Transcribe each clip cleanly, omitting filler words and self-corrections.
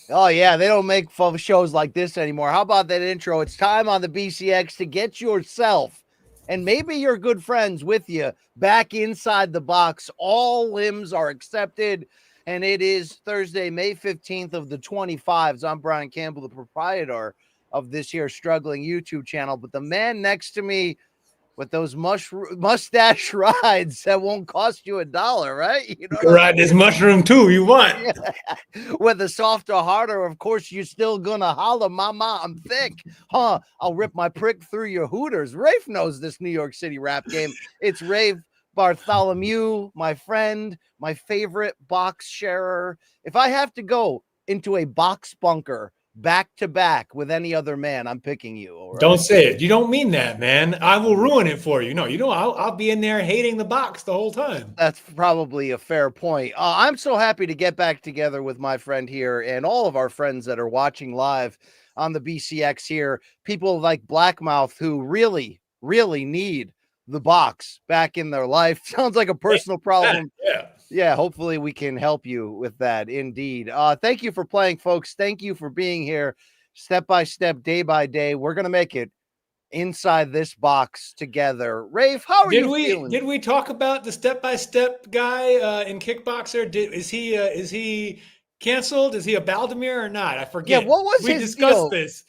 Oh, yeah, they don't make shows like this anymore. How about that intro? It's time on the BCX to get yourself and maybe your good friends with you back inside the box. All limbs are accepted, and it is Thursday, May 15th of the 25s. I'm Brian Campbell, the proprietor of this here struggling YouTube channel, but the man next to me with those mustache rides that won't cost you $1, right? You know You what can I'm ride this mushroom too. You want? saying? With a softer, harder, of course, you're still gonna holler, mama, I'm thick. Huh? I'll rip my prick through your hooters. Rafe knows this New York City rap game. It's Rafe Bartholomew, my friend, my favorite box sharer. If I have to go into a box bunker back to back with any other man, I'm picking you. All Don't right. say it. You don't mean that, man. I will ruin it for you. No, I'll be in there hating the box the whole time. That's probably a fair point. I'm so happy to get back together with my friend here and all of our friends that are watching live on the BCX here. People like Blackmouth who really, really need the box back in their life. Sounds like a personal problem. Yeah. Yeah, hopefully we can help you with that. Indeed. Thank you for playing, folks. Thank you for being here step by step, day by day. We're going to make it inside this box together. Rafe, how are you feeling? Did we talk about the step-by-step guy in Kickboxer? Is he canceled? Is he a Baldemir or not? I Yeah, forget. what was We his discussed deal? this.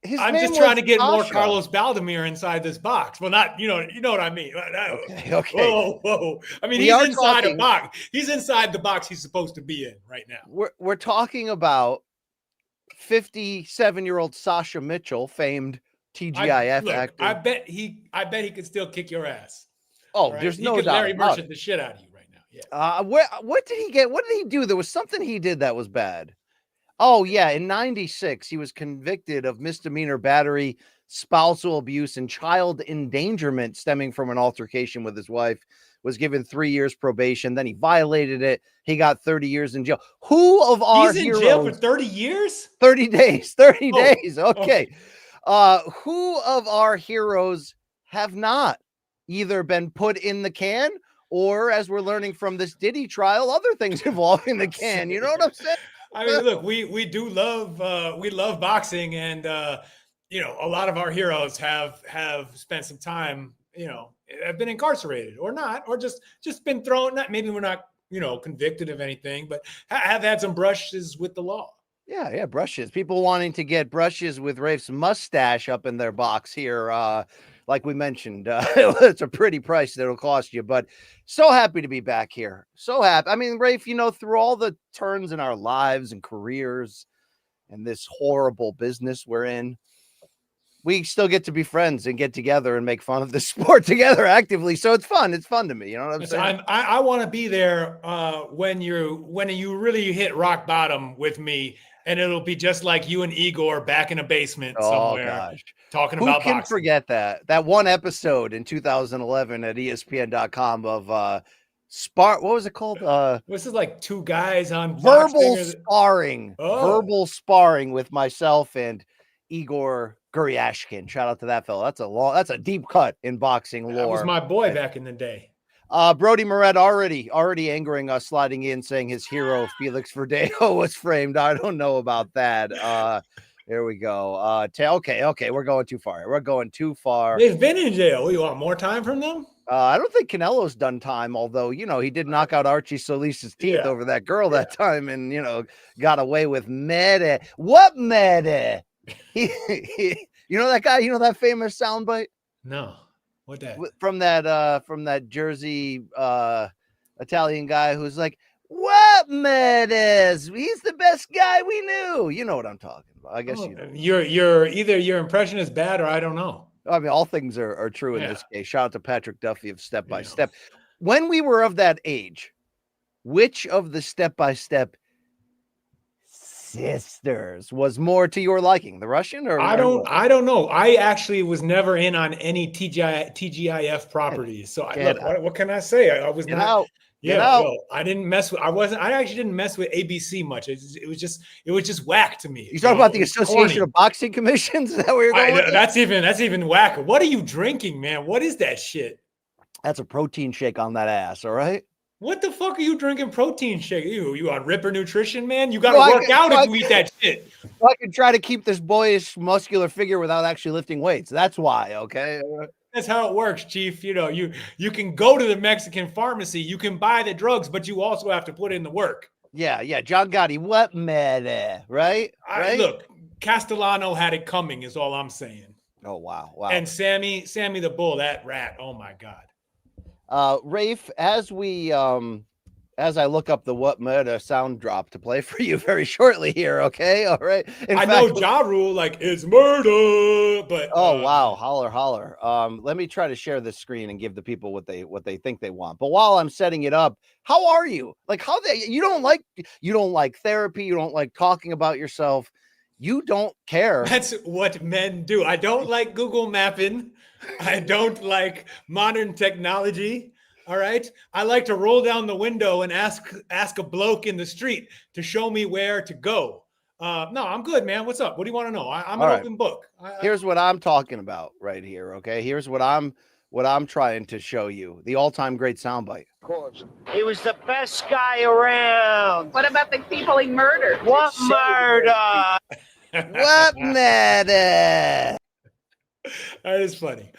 His I'm name just trying was to get more Sasha. Carlos Baldemir inside this box. Well, not you know what I mean. Okay. Whoa. I mean, We he's are inside a talking. box. He's inside the box he's supposed to be in right now. We're talking about 57-year-old Sasha Mitchell, famed TGIF actor. I bet he could still kick your ass. Oh, Right? there's He no could doubt Larry about it. Merchant the shit out of you right now. Yeah. What did he get? What did he do? There was something he did that was bad. Oh, yeah. In 96, he was convicted of misdemeanor battery, spousal abuse, and child endangerment stemming from an altercation with his wife. Was given 3 years probation. Then he violated it. He got 30 years in jail. Who of our He's in jail for heroes? 30 years? 30 days. 30 Oh, days. Okay. okay. Who of our heroes have not either been put in the can or, as we're learning from this Diddy trial, other things involving the can? You know what I'm saying? I mean, look, we do love we love boxing, and a lot of our heroes have spent some time, have been incarcerated or not, or just been thrown. Not maybe we're not convicted of anything, but have had some brushes with the law. Yeah, brushes. People wanting to get brushes with Rafe's mustache up in their box here. Like we mentioned, it's a pretty price that'll cost you, but so happy to be back here. So happy. I mean, Rafe, through all the turns in our lives and careers and this horrible business we're in, we still get to be friends and get together and make fun of the sport together actively. So it's fun. It's fun to me. You know what I'm saying? I want to be there when you really hit rock bottom with me, and it'll be just like you and Igor back in a basement somewhere. Gosh. Talking Who about can boxing. forget that one episode in 2011 at ESPN.com of what was it called? This is like two guys on verbal boxing. Verbal sparring with myself and Igor Guryashkin. Shout out to that fellow. That's a deep cut in boxing lore. That was my boy back in the day. Brody Moret already angering us, sliding in, saying his hero Felix Verdejo was framed. I don't know about that. There we go. Okay. We're going too far. They've been in jail. You want more time from them? I don't think Canelo's done time, although, he did knock out Archie Solis's teeth over that girl that time and, got away with mede. What mede? You know that guy? You know that famous soundbite? No. What that? From that Jersey Italian guy who's like, what Medes? He's the best guy we knew. You know what I'm talking about. I guess you know. You're either your impression is bad or I don't know. I mean, all things are true in this case. Shout out to Patrick Duffy of Step by Step. When we were of that age, which of the Step by Step sisters was more to your liking, the Russian or I don't know. I actually was never in on any TGIF properties. So what can I say? I was not out. I didn't mess with I actually didn't mess with ABC much. It was just whack to me. You talking about the Association of Boxing Commissions? Is that where you're going? That's even whack. What are you drinking, man? What is that shit? That's a protein shake on that ass, all right? What the fuck are you drinking protein shake? You on Ripper Nutrition, man? You got So to I work can, out so if I you eat that shit. so I can try to keep this boyish muscular figure without actually lifting weights. That's why, okay? That's how it works, Chief. You know, you can go to the Mexican pharmacy, you can buy the drugs, but you also have to put in the work. Yeah, yeah. John Gotti, what meta, right? Right? Look, Castellano had it coming, is all I'm saying. Oh wow, wow. And Sammy the Bull, that rat. Oh my God. Rafe, as I look up the what meta sound drop to play for you very shortly here, okay? All right. I know Ja Rule, like, it's murder, but oh wow, holler, holler. Let me try to share this screen and give the people what they think they want. But while I'm setting it up, how are you? Like you don't like therapy, you don't like talking about yourself, you don't care. That's what men do. I don't like Google mapping. I don't like modern technology. All right. I like to roll down the window and ask a bloke in the street to show me where to go. No, I'm good, man. What's up? What do you want to know? I'm an open book. Here's what I'm talking about right here. Okay. Here's what I'm trying to show you. The all-time great soundbite. Of course. He was the best guy around. What about the people he murdered? What murder? What meta? That is funny.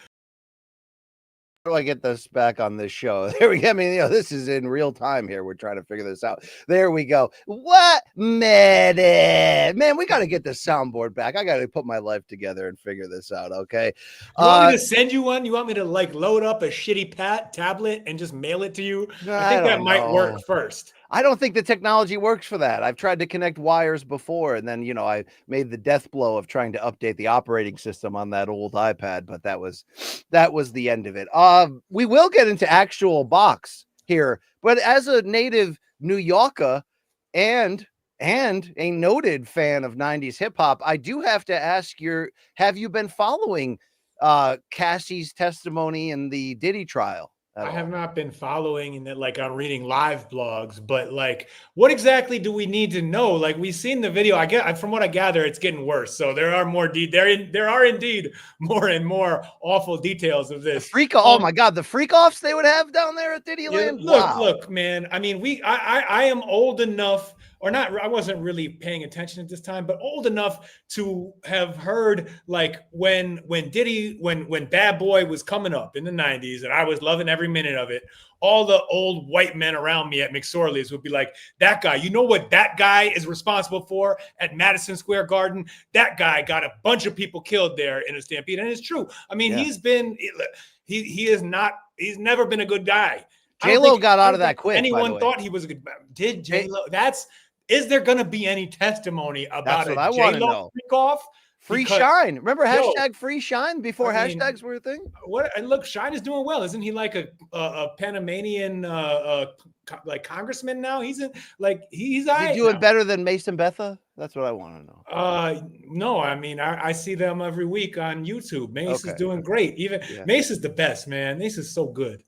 How do I get this back on this show? There we go. I mean, this is in real time here. We're trying to figure this out. There we go. What meta? Man, we got to get this soundboard back. I got to put my life together and figure this out. Okay. You want me to send you one? You want me to like load up a shitty tablet and just mail it to you? I think that might work first. I don't think the technology works for that. I've tried to connect wires before, and then, I made the death blow of trying to update the operating system on that old iPad, but that was the end of it. We will get into actual box here, but as a native New Yorker and a noted fan of 90s hip hop, I do have to ask have you been following Cassie's testimony in the Diddy trial? I have not been following and like I'm reading live blogs, but like, what exactly do we need to know? Like, we've seen the video. From what I gather, it's getting worse. So there are more there are indeed more and more awful details of this. Oh my God, the freak offs they would have down there at Diddyland. Yeah, look, man. I mean, I am old enough. Or not, I wasn't really paying attention at this time, but old enough to have heard like when Bad Boy was coming up in the 90s and I was loving every minute of it, all the old white men around me at McSorley's would be like, that guy, you know what that guy is responsible for at Madison Square Garden? That guy got a bunch of people killed there in a stampede. And it's true. I mean, he's never been a good guy. J-Lo got out of that quick. Anyone thought he was a good Did J-Lo? Is there going to be any testimony about it? That's what I want to know. Freak off? Free Shine. Remember hashtag Free Shine before hashtags were a thing? And look, Shine is doing well. Isn't he like a Panamanian like congressman now? He's doing better than Mason Betha? That's what I want to know. No, I mean, I see them every week on YouTube. Mace is doing great. Mace is the best, man. Mace is so good.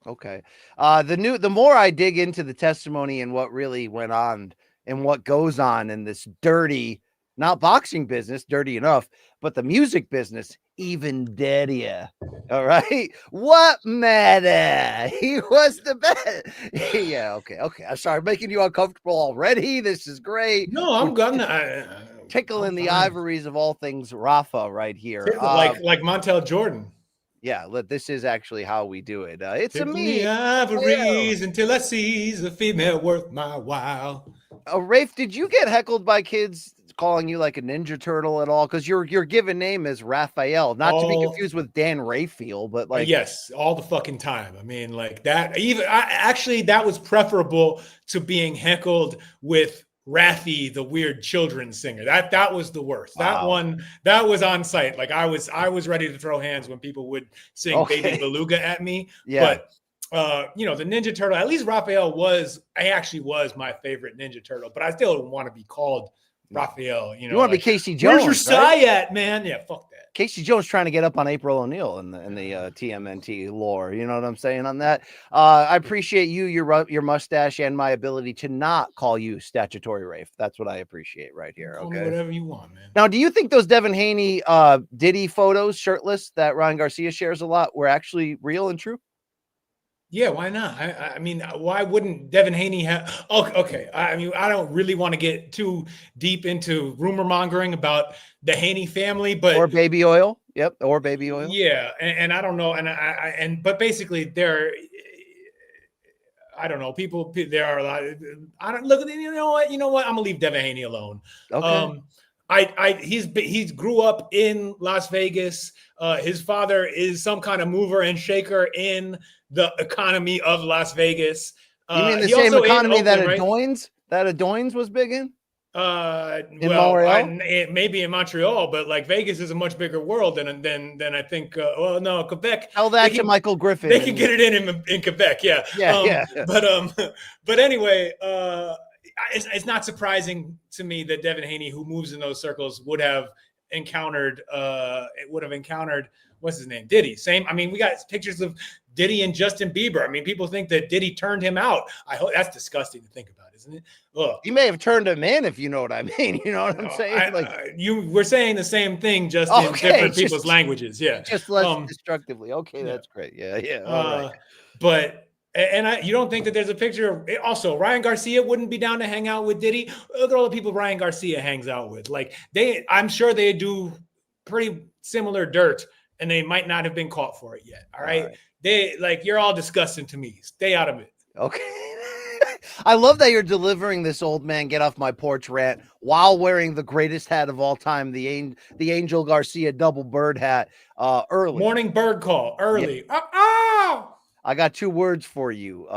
Okay. The more I dig into the testimony and what really went on and what goes on in this dirty, not boxing business, dirty enough, but the music business, even dirtier. All right. What matter? He was the best. Yeah. Okay. I'm sorry, making you uncomfortable already. This is great. No, I'm gonna tickling the ivories of all things Rafa right here. Like Montel Jordan. Yeah, this is actually how we do it. It's a me. The ivories until I seize a female worth my while. Rafe, did you get heckled by kids calling you like a Ninja Turtle at all? Because your given name is Raphael, not to be confused with Dan Rayfield, but like yes, all the fucking time. I mean, like that. Actually, that was preferable to being heckled with Raffy, the weird children's singer. That was the worst. Wow. That was on site. Like I was ready to throw hands when people would sing Baby Beluga at me. Yeah. But the Ninja Turtle, at least Raphael actually was my favorite Ninja Turtle, but I still don't want to be called Raphael. You want to be Casey Jones. Where's your Psy at, man? Yeah, fuck that. Casey Jones trying to get up on April O'Neil in the TMNT lore. You know what I'm saying on that? I appreciate your mustache and my ability to not call you statutory Rafe. That's what I appreciate right here. Call me whatever you want, man. Now, do you think those Devin Haney Diddy photos shirtless that Ryan Garcia shares a lot were actually real and true? Yeah, why not? I mean, why wouldn't Devin Haney have? Oh, okay. I mean, I don't really want to get too deep into rumor mongering about the Haney family, Or but baby oil. Yep. Or baby oil. yeah, and I don't know, but basically I don't know. There are a lot. I don't look at you know what. You know what? I'm gonna leave Devin Haney alone. Okay. He's grew up in Las Vegas. His father is some kind of mover and shaker in the economy of Las Vegas. You mean the He same also in economy that Oakland, right? Adorns was big in? In Well, Montreal? maybe in Montreal, but like Vegas is a much bigger world than I think. Well, no, Quebec. Tell that to Michael Griffin. They can get it in Quebec, yeah. Yeah. But anyway, it's not surprising to me that Devin Haney, who moves in those circles, would have encountered what's his name, Diddy. Same. I mean, we got pictures of Diddy and Justin Bieber. I mean, people think that Diddy turned him out. I hope that's disgusting to think about, isn't it? Ugh. He may have turned him in, if you know what I mean. You know what I'm saying? We're saying the same thing, just in different people's languages. Yeah, just less destructively. Okay, yeah. That's great. Yeah. All right. But you don't think that there's a picture? Also, Ryan Garcia wouldn't be down to hang out with Diddy. Look at all the people Ryan Garcia hangs out with. Like I'm sure they do pretty similar dirt, and they might not have been caught for it yet. All right. You're all disgusting to me. Stay out of it. Okay. I love that you're delivering this old man get off my porch rant while wearing the greatest hat of all time, the Angel Garcia double bird hat. Early morning bird call early. Yeah. I got 2 words for you.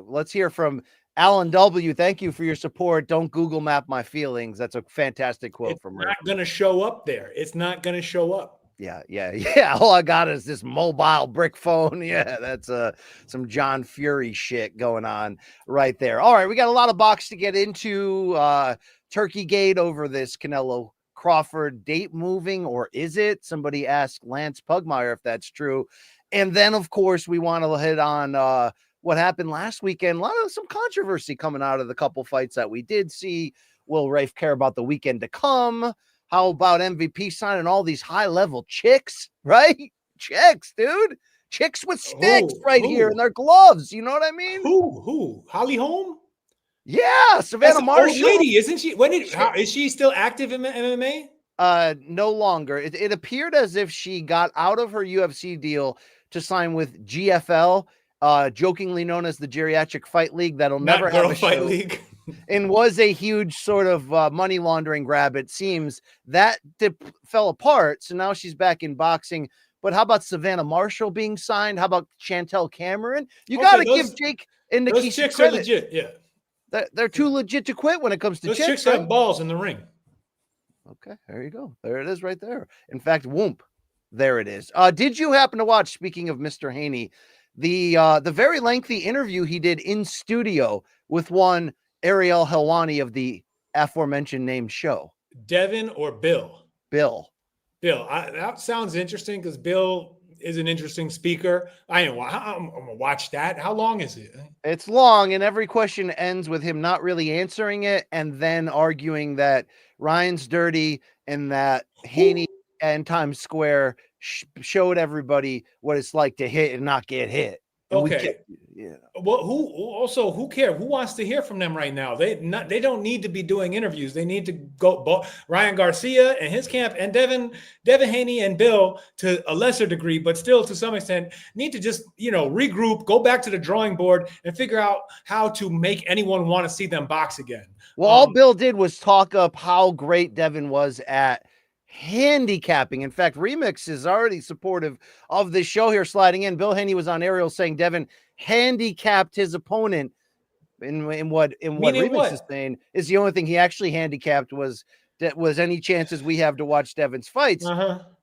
Let's hear from Alan W. Thank you for your support. Don't Google map my feelings. That's a fantastic quote from Rick. It's not going to show up there. It's not going to show up. Yeah. All I got is this mobile brick phone. Yeah, that's some John Fury shit going on right there. All right, we got a lot of box to get into. Turkey Gate over this Canelo Crawford date moving, or is it? Somebody asked Lance Pugmire if that's true. And then, of course, we want to hit on what happened last weekend. Some controversy coming out of the couple fights that we did see. Will Rafe care about the weekend to come? How about MVP signing all these high-level chicks, right? Chicks, dude. Chicks with sticks here in their gloves. You know what I mean? Who? Holly Holm? Yeah, Savannah Marshall. Old lady, isn't she? Is she still active in MMA? No longer. It appeared as if she got out of her UFC deal to sign with GFL, jokingly known as the Geriatric Fight League. That'll never have a fight league. And was a huge sort of money laundering grab. It seems that fell apart. So now she's back in boxing. But how about Savannah Marshall being signed? How about Chantel Cameron? You got to give Jake and Nikisha those chicks credit. Are legit. Yeah, they're too legit to quit when it comes to those chicks. Have balls in the ring. Okay, there you go. There it is right there. In fact, whoomp. There it is. Did you happen to watch, speaking of Mr. Haney, the very lengthy interview he did in studio with one Ariel Helwani of the aforementioned named show? Devin or Bill? Bill. That sounds interesting because Bill is an interesting speaker. I'm gonna watch that. How long is it? It's long, and every question ends with him not really answering it and then arguing that Ryan's dirty and that Haney and Times Square showed everybody what it's like to hit and not get hit. And okay. Well, who cares? Who wants to hear from them right now? They don't need to be doing interviews. They need to go Ryan Garcia and his camp and Devin Haney and Bill to a lesser degree, but still to some extent need to just, regroup, go back to the drawing board and figure out how to make anyone want to see them box again. Well, all Bill did was talk up how great Devin was at handicapping. In fact, Remix is already supportive of this show here sliding in. Bill Haney was on Ariel saying Devin handicapped his opponent in what Remix is saying is the only thing he actually handicapped was any chances we have to watch Devin's fights.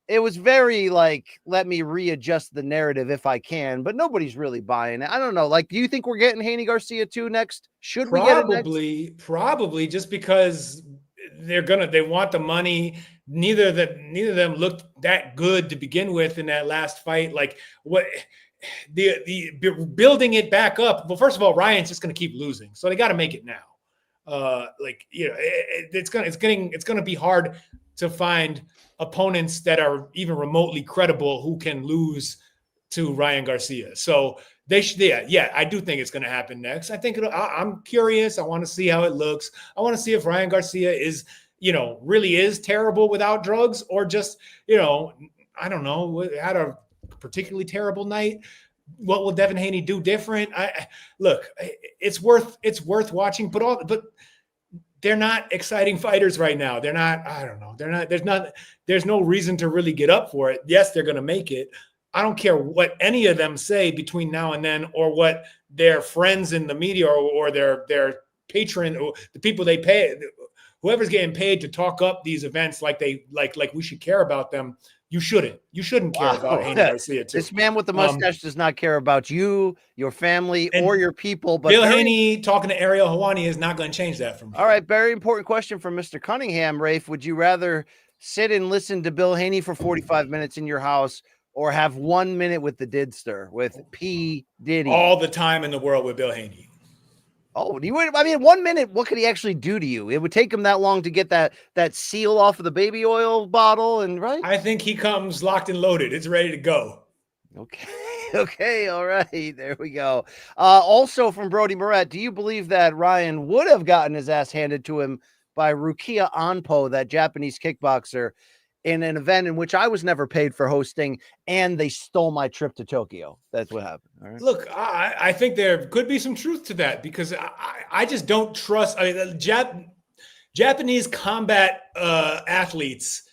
It was very let me readjust the narrative if I can, but nobody's really buying it. I don't know. Do you think we're getting Haney Garcia 2 next? Should we get it next? Probably just because they want the money. Neither of them looked that good to begin with in that last fight. The building it back up. Well, first of all, Ryan's just going to keep losing, so they got to make it now. It's going to be hard to find opponents that are even remotely credible who can lose to Ryan Garcia. So they should, yeah, I do think it's going to happen next. I think I'm curious. I want to see how it looks. I want to see if Ryan Garcia is, really is terrible without drugs, or just, I don't know, had a particularly terrible night. What will Devin Haney do different? Look, it's worth watching, but they're not exciting fighters right now. They're not, I don't know. They're not, there's no reason to really get up for it. Yes, they're going to make it. I don't care what any of them say between now and then, or what their friends in the media or their patron, or the people they pay, whoever's getting paid to talk up these events like we should care about them. You shouldn't care about Haney Garcia too. This man with the mustache does not care about you, your family, or your people. But Bill Haney talking to Ariel Helwani is not going to change that for me. All right, very important question from Mr. Cunningham. Rafe, would you rather sit and listen to Bill Haney for 45 minutes in your house, or have 1 minute with the Didster, with P. Diddy? All the time in the world with Bill Haney. Oh, I mean, 1 minute, what could he actually do to you? It would take him that long to get that seal off of the baby oil bottle, and right? I think he comes locked and loaded. It's ready to go. Okay. Okay. All right. There we go. Also from Brody Moret, do you believe that Ryan would have gotten his ass handed to him by Rukia Onpo, that Japanese kickboxer, in an event in which I was never paid for hosting, and they stole my trip to Tokyo? That's what happened. All right. Look, I think there could be some truth to that, because I just don't trust. I mean, Japanese combat athletes,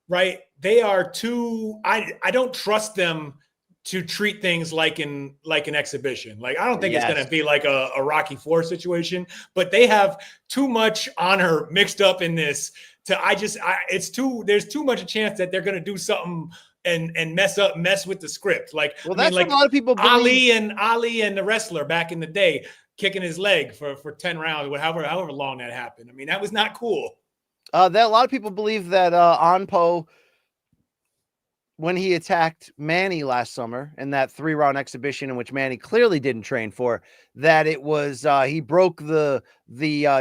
right? They are too. I don't trust them to treat things like an exhibition. Like, I don't think it's going to be like a Rocky IV situation, but they have too much honor mixed up in this. There's too much a chance that they're going to do something and mess with the script. Like, well, that's what a lot of people believe. Ali and the wrestler back in the day, kicking his leg for 10 rounds, however long that happened. I mean, that was not cool. That a lot of people believe that Onpo, when he attacked Manny last summer in that 3-round exhibition in which Manny clearly didn't train for, that it was he broke the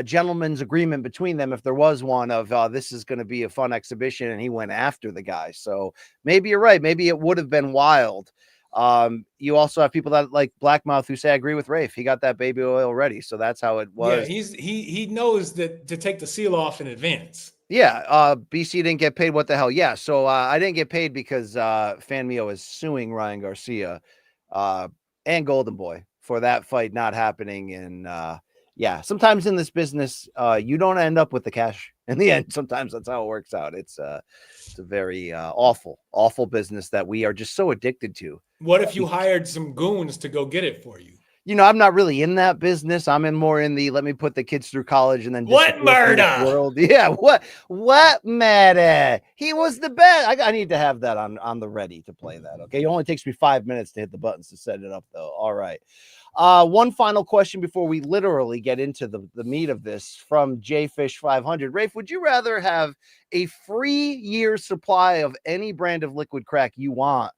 gentleman's agreement between them, if there was one, of this is going to be a fun exhibition, and he went after the guy. So maybe you're right. Maybe it would have been wild. You also have people that like Blackmouth who say, I agree with Rafe. He got that baby oil ready, so that's how it was. Yeah, he knows that to take the seal off in advance. Yeah, BC didn't get paid. What the hell? Yeah, so I didn't get paid because Fanmio is suing Ryan Garcia and Golden Boy for that fight not happening. And yeah, sometimes in this business, you don't end up with the cash in the end. Sometimes that's how it works out. It's a very awful business that we are just so addicted to. What if you hired some goons to go get it for you? You know, I'm not really in that business. I'm more in the let me put the kids through college and then what murder world. Yeah, what matter? He was the best. I need to have that on the ready to play that. Okay, it only takes me 5 minutes to hit the buttons to set it up, though. All right. One final question before we literally get into the meat of this from JFish 500. Rafe, would you rather have a free year supply of any brand of liquid crack you want,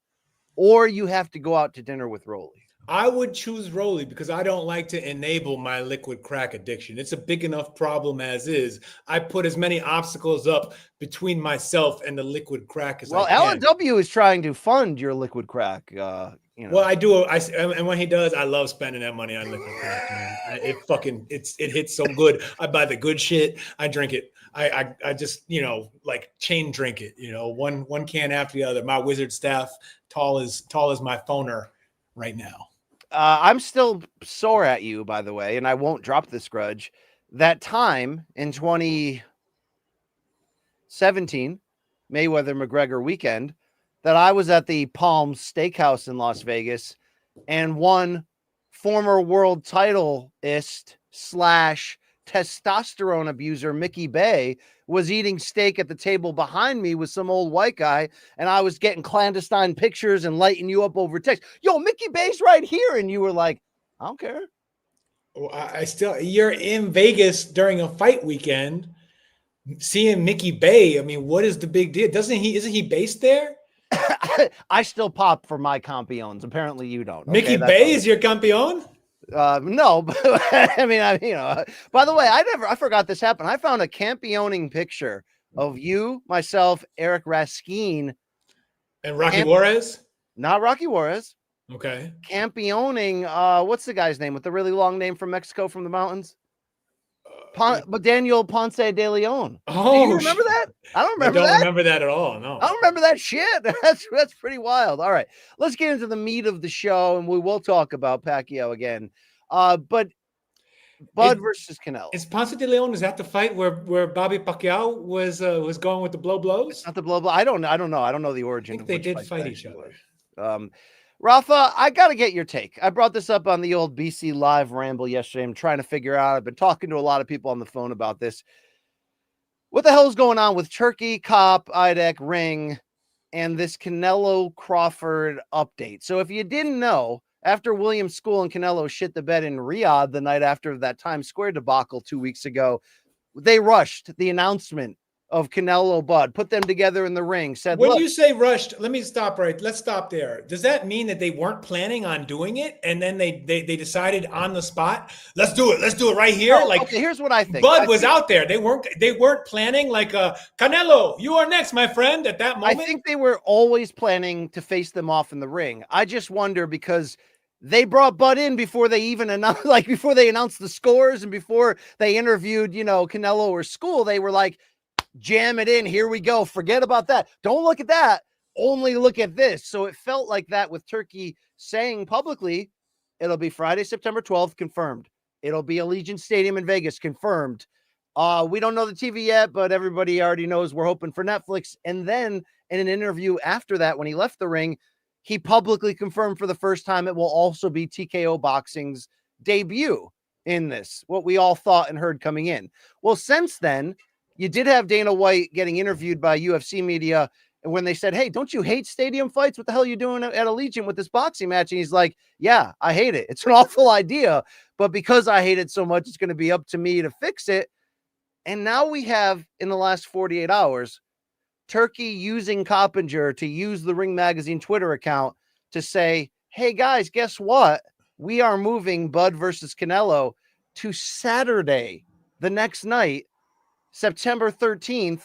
or you have to go out to dinner with Rolly? I would choose Rolly because I don't like to enable my liquid crack addiction. It's a big enough problem as is. I put as many obstacles up between myself and the liquid crack as I can. LNW is trying to fund your liquid crack. Well, I do. And when he does, I love spending that money on liquid crack, man. It hits so good. I buy the good shit. I drink it. I just, like chain drink it, one can after the other. My wizard staff, tall as my phoner right now. I'm still sore at you, by the way, and I won't drop this grudge. That time in 2017, Mayweather-McGregor weekend, that I was at the Palm Steakhouse in Las Vegas, and one former world titleist / testosterone abuser, Mickey Bay, was eating steak at the table behind me with some old white guy, and I was getting clandestine pictures and lighting you up over text. Yo, Mickey Bay's right here. And you were like, I don't care. Well, you're in Vegas during a fight weekend, seeing Mickey Bay. I mean, what is the big deal? Isn't he based there? I still pop for my campiones. Apparently you don't. Okay, Mickey Bay is your campeon? No, but I mean, by the way, I forgot this happened. I found a campioning picture of you, myself, Eric Raskin, and Rocky Juarez. Not Rocky Juarez. Okay. campioning, what's the guy's name with the really long name from Mexico from the mountains? Daniel Ponce de Leon. Oh, do you remember that? I don't I remember don't that. remember that at all. No. I don't remember that shit. That's pretty wild. All right, let's get into the meat of the show, and we will talk about Pacquiao again. But Bud versus Canelo. Is Ponce de Leon, is that the fight where Bobby Pacquiao was going with the blows? It's not the blow. I don't know. I don't know the origin. I think of they which did fight each other. Rafa, I got to get your take. I brought this up on the old BC Live ramble yesterday. I'm trying to figure out. I've been talking to a lot of people on the phone about this. What the hell is going on with Turkey, Cop, IDEC, Ring, and this Canelo Crawford update? So if you didn't know, after William School and Canelo shit the bed in Riyadh the night after that Times Square debacle 2 weeks ago, they rushed the announcement of Canelo Bud, put them together in the ring, said, when look, you say rushed, let's stop there. Does that mean that they weren't planning on doing it and then they decided on the spot, let's do it right here? no, okay, here's what I think. Bud was out there. They weren't planning like Canelo, you are next, my friend, at that moment. I think they were always planning to face them off in the ring. I just wonder because they brought Bud in before they even announced, before they announced the scores and before they interviewed, Canelo or School, they were like, jam it in. Here we go. Forget about that. Don't look at that. Only look at this. So it felt like that with Turkey saying publicly, it'll be Friday, September 12th, confirmed. It'll be Allegiant Stadium in Vegas, confirmed. We don't know the TV yet, but everybody already knows we're hoping for Netflix. And then in an interview after that, when he left the ring, he publicly confirmed for the first time it will also be TKO Boxing's debut in this, what we all thought and heard coming in. Well, since then, you did have Dana White getting interviewed by UFC media, and when they said, hey, don't you hate stadium fights? What the hell are you doing at Allegiant with this boxing match? And he's like, yeah, I hate it. It's an awful idea, but because I hate it so much, it's going to be up to me to fix it. And now we have, in the last 48 hours, Turkey using Coppinger to use the Ring Magazine Twitter account to say, hey, guys, guess what? We are moving Bud versus Canelo to Saturday, the next night, September 13th,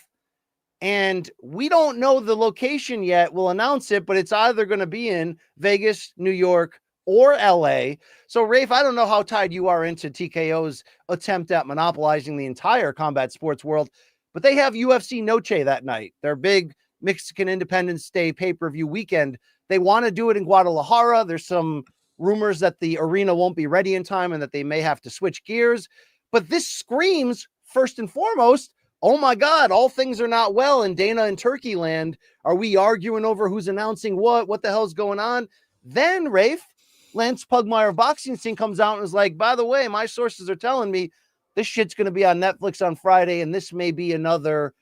and we don't know the location yet. We'll announce it, but it's either going to be in Vegas, New York, or LA. So, Rafe, I don't know how tied you are into TKO's attempt at monopolizing the entire combat sports world, but they have UFC Noche that night, their big Mexican Independence Day pay-per-view weekend. They want to do it in Guadalajara. There's some rumors that the arena won't be ready in time and that they may have to switch gears, but this screams, first and foremost, oh my God, all things are not well in Dana and Turkey land. Are we arguing over who's announcing what? What the hell's going on? Then, Rafe, Lance Pugmire of Boxing Scene comes out and is like, by the way, my sources are telling me this shit's going to be on Netflix on Friday, and this may be another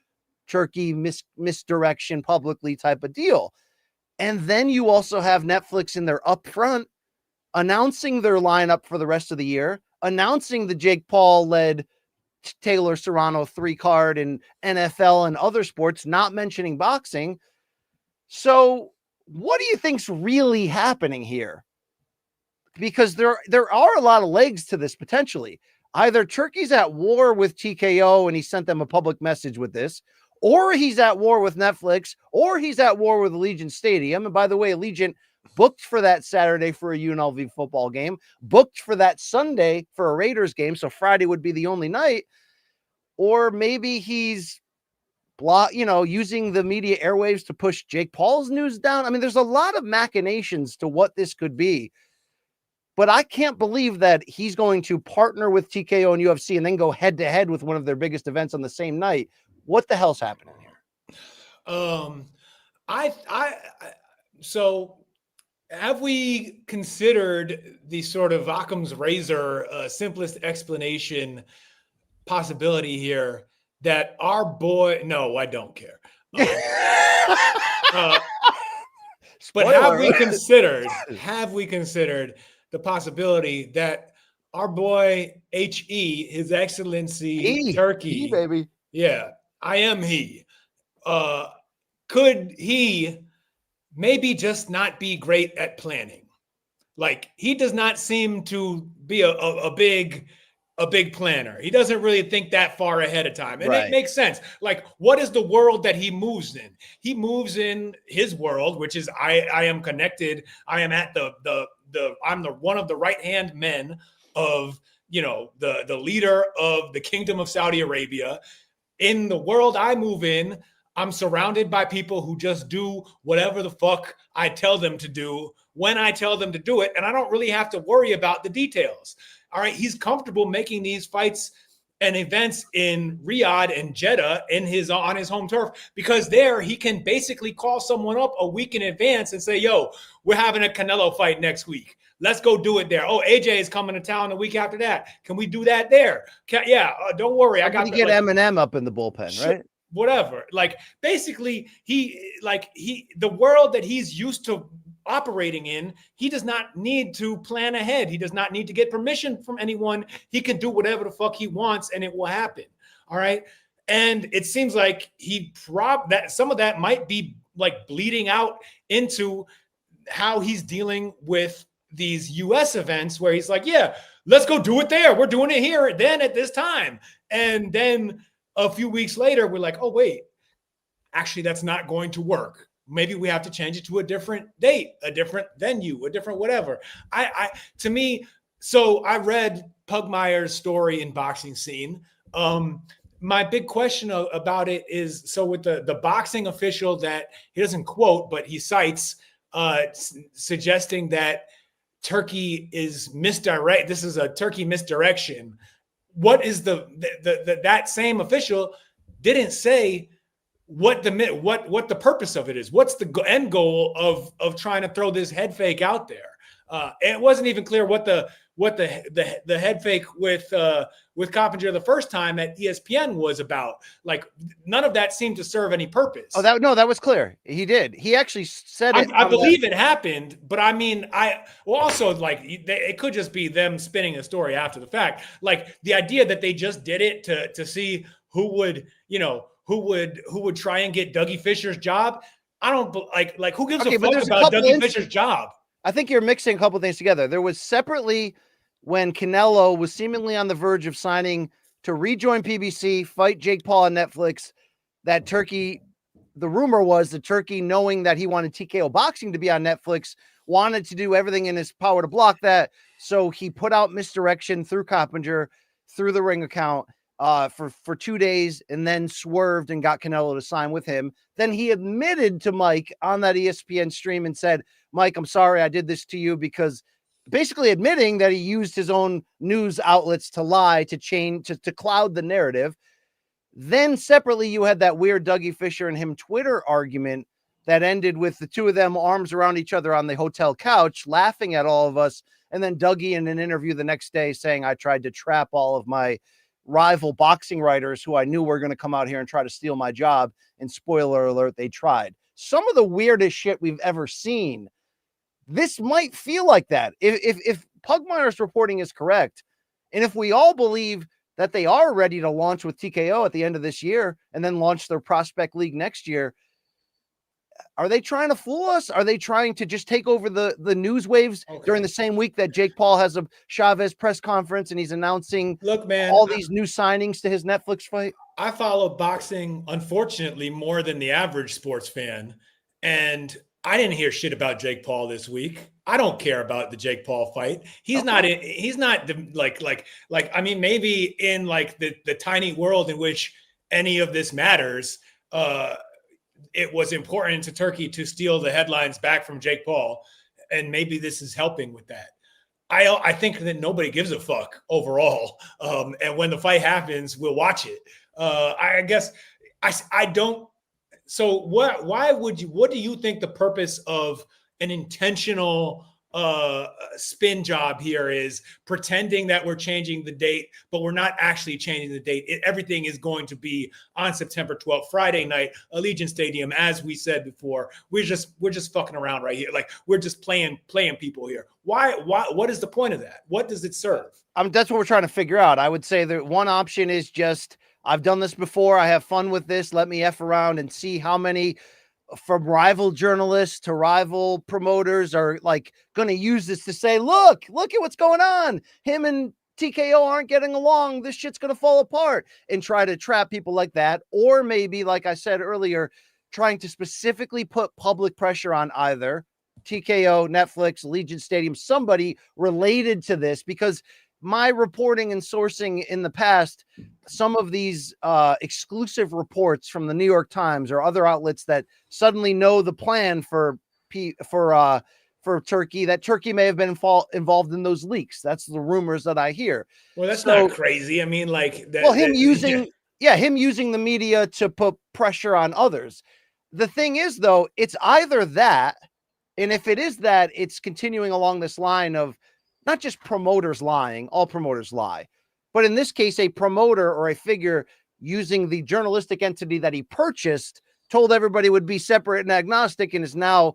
Turkey misdirection publicly type of deal. And then you also have Netflix in their upfront announcing their lineup for the rest of the year, announcing the Jake Paul-led Taylor Serrano 3-card in NFL and other sports, not mentioning boxing. So what do you think's really happening here? Because there are a lot of legs to this potentially. Either Turkey's at war with TKO and he sent them a public message with this, or he's at war with Netflix, or he's at war with Allegiant Stadium. And by the way, Allegiant booked for that Saturday for a UNLV football game, booked for that Sunday for a Raiders game. So Friday would be the only night. Or maybe he's using the media airwaves to push Jake Paul's news down. I mean, there's a lot of machinations to what this could be, but I can't believe that he's going to partner with TKO and UFC and then go head to head with one of their biggest events on the same night. What the hell's happening here? So have we considered the sort of Occam's razor, simplest explanation possibility here that our boy, no, I don't care. But have we considered the possibility that our boy HE, His Excellency Turkey, baby. Yeah, I am he. Could he maybe just not be great at planning? Like, he does not seem to be a big a big planner. He doesn't really think that far ahead of time. And Right. it makes sense. Like, what is the world that he moves in? He moves in his world, which is I am connected. I am at I'm the one of the right-hand men of, the leader of the Kingdom of Saudi Arabia. In the world I move in, I'm surrounded by people who just do whatever the fuck I tell them to do when I tell them to do it. And I don't really have to worry about the details. All right. He's comfortable making these fights and events in Riyadh and Jeddah on his home turf, because there he can basically call someone up a week in advance and say, yo, we're having a Canelo fight next week. Let's go do it there. Oh, AJ is coming to town the week after that. Can we do that there? Don't worry. I got to get Eminem up in the bullpen, sure, right? Whatever. Like, basically, the world that he's used to operating in, he does not need to plan ahead. He does not need to get permission from anyone. He can do whatever the fuck he wants and it will happen. All right. And it seems like that some of that might be like bleeding out into how he's dealing with these US events, where he's like, yeah, let's go do it there. We're doing it here then at this time. And then a few weeks later, we're like, oh, wait, actually, that's not going to work. Maybe we have to change it to a different date, a different venue, a different whatever. To me, so I read Pugmire's story in Boxing Scene. My big question about it is, so with the boxing official that he doesn't quote, but he cites, suggesting that Turkey is misdirect. This is a Turkey misdirection. What is that same official didn't say what the purpose of it is. What's the end goal of trying to throw this head fake out there? It wasn't even clear what the head fake with Coppinger the first time at ESPN was about. Like, none of that seemed to serve any purpose. Oh, that was clear. He did. He actually said it. I believe it happened, but I mean, it could just be them spinning a story after the fact. Like, the idea that they just did it to see who would try and get Dougie Fisher's job. I don't like who gives a fuck about Dougie Fisher's job? I think you're mixing a couple things together. There was separately when Canelo was seemingly on the verge of signing to rejoin PBC, fight Jake Paul on Netflix, that Turkey, the rumor was that Turkey, knowing that he wanted TKO Boxing to be on Netflix, wanted to do everything in his power to block that. So he put out misdirection through Coppinger, through the Ring account, for 2 days, and then swerved and got Canelo to sign with him. Then he admitted to Mike on that ESPN stream and said, Mike, I'm sorry I did this to you, because basically admitting that he used his own news outlets to lie, to cloud the narrative. Then separately, you had that weird Dougie Fisher and him Twitter argument that ended with the two of them arms around each other on the hotel couch, laughing at all of us. And then Dougie in an interview the next day saying, I tried to trap all of my rival boxing writers who I knew were going to come out here and try to steal my job. And spoiler alert, they tried. Some of the weirdest shit we've ever seen. This might feel like that. If Pugmire's reporting is correct, and if we all believe that they are ready to launch with TKO at the end of this year and then launch their prospect league next year, are they trying to fool us? Are they trying to just take over the news waves during the same week that Jake Paul has a Chavez press conference and he's announcing all these new signings to his Netflix fight? I follow boxing, unfortunately, more than the average sports fan. And I didn't hear shit about Jake Paul this week. I don't care about the Jake Paul fight. He's not I mean, maybe in like the tiny world in which any of this matters, it was important to Turkey to steal the headlines back from Jake Paul. And maybe this is helping with that. I think that nobody gives a fuck overall. And when the fight happens, we'll watch it. I guess I don't. So what do you think the purpose of an intentional spin job here is? Pretending that we're changing the date, but we're not actually changing the date. Everything is going to be on September 12th, Friday night, Allegiant Stadium. As we said before, we're just fucking around right here. Like, we're just playing people here. Why? What is the point of that? What does it serve? That's what we're trying to figure out. I would say that one option is just, I've done this before. I have fun with this. Let me F around and see how many from rival journalists to rival promoters are like going to use this to say, look at what's going on. Him and TKO aren't getting along, this shit's going to fall apart, and try to trap people like that. Or maybe, like I said earlier, trying to specifically put public pressure on either TKO, Netflix, Allegiant Stadium, somebody related to this, because my reporting and sourcing in the past, some of these exclusive reports from the New York Times or other outlets that suddenly know the plan for Turkey, that Turkey may have been involved in those leaks. That's the rumors that I hear. Well, that's not crazy. I mean, like that. Well, him using the media to put pressure on others. The thing is, though, it's either that, and if it is that, it's continuing along this line of not just promoters lying, all promoters lie, but in this case, a promoter or a figure using the journalistic entity that he purchased, told everybody would be separate and agnostic, and is now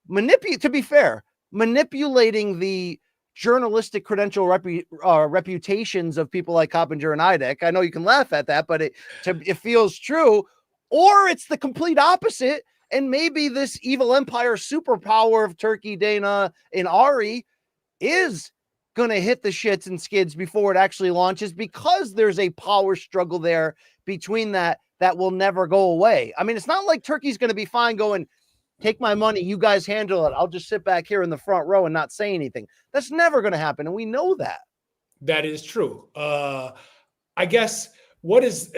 manipulating the journalistic credential reputations of people like Coppinger and Idek. I know you can laugh at that, but it feels true. Or it's the complete opposite, and maybe this evil empire superpower of Turkey, Dana, and Ari is going to hit the shits and skids before it actually launches, because there's a power struggle there between that will never go away. I mean, it's not like Turkey's going to be fine going, take my money, you guys handle it, I'll just sit back here in the front row and not say anything. That's never going to happen, and we know that. That is true. I guess what is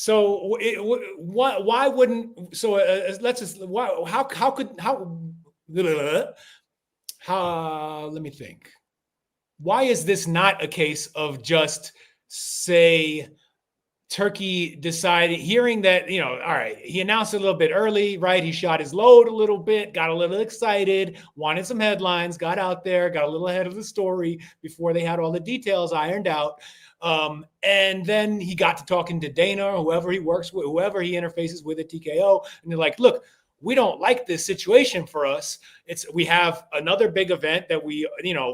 why wouldn't let's just let me think. Why is this not a case of just, say, Turkey decided, hearing that, all right, he announced a little bit early, right? He shot his load a little bit, got a little excited, wanted some headlines, got out there, got a little ahead of the story before they had all the details ironed out. And then he got to talking to Dana, or whoever he works with, whoever he interfaces with at TKO. And they're like, look, we don't like this situation for us. We have another big event that we,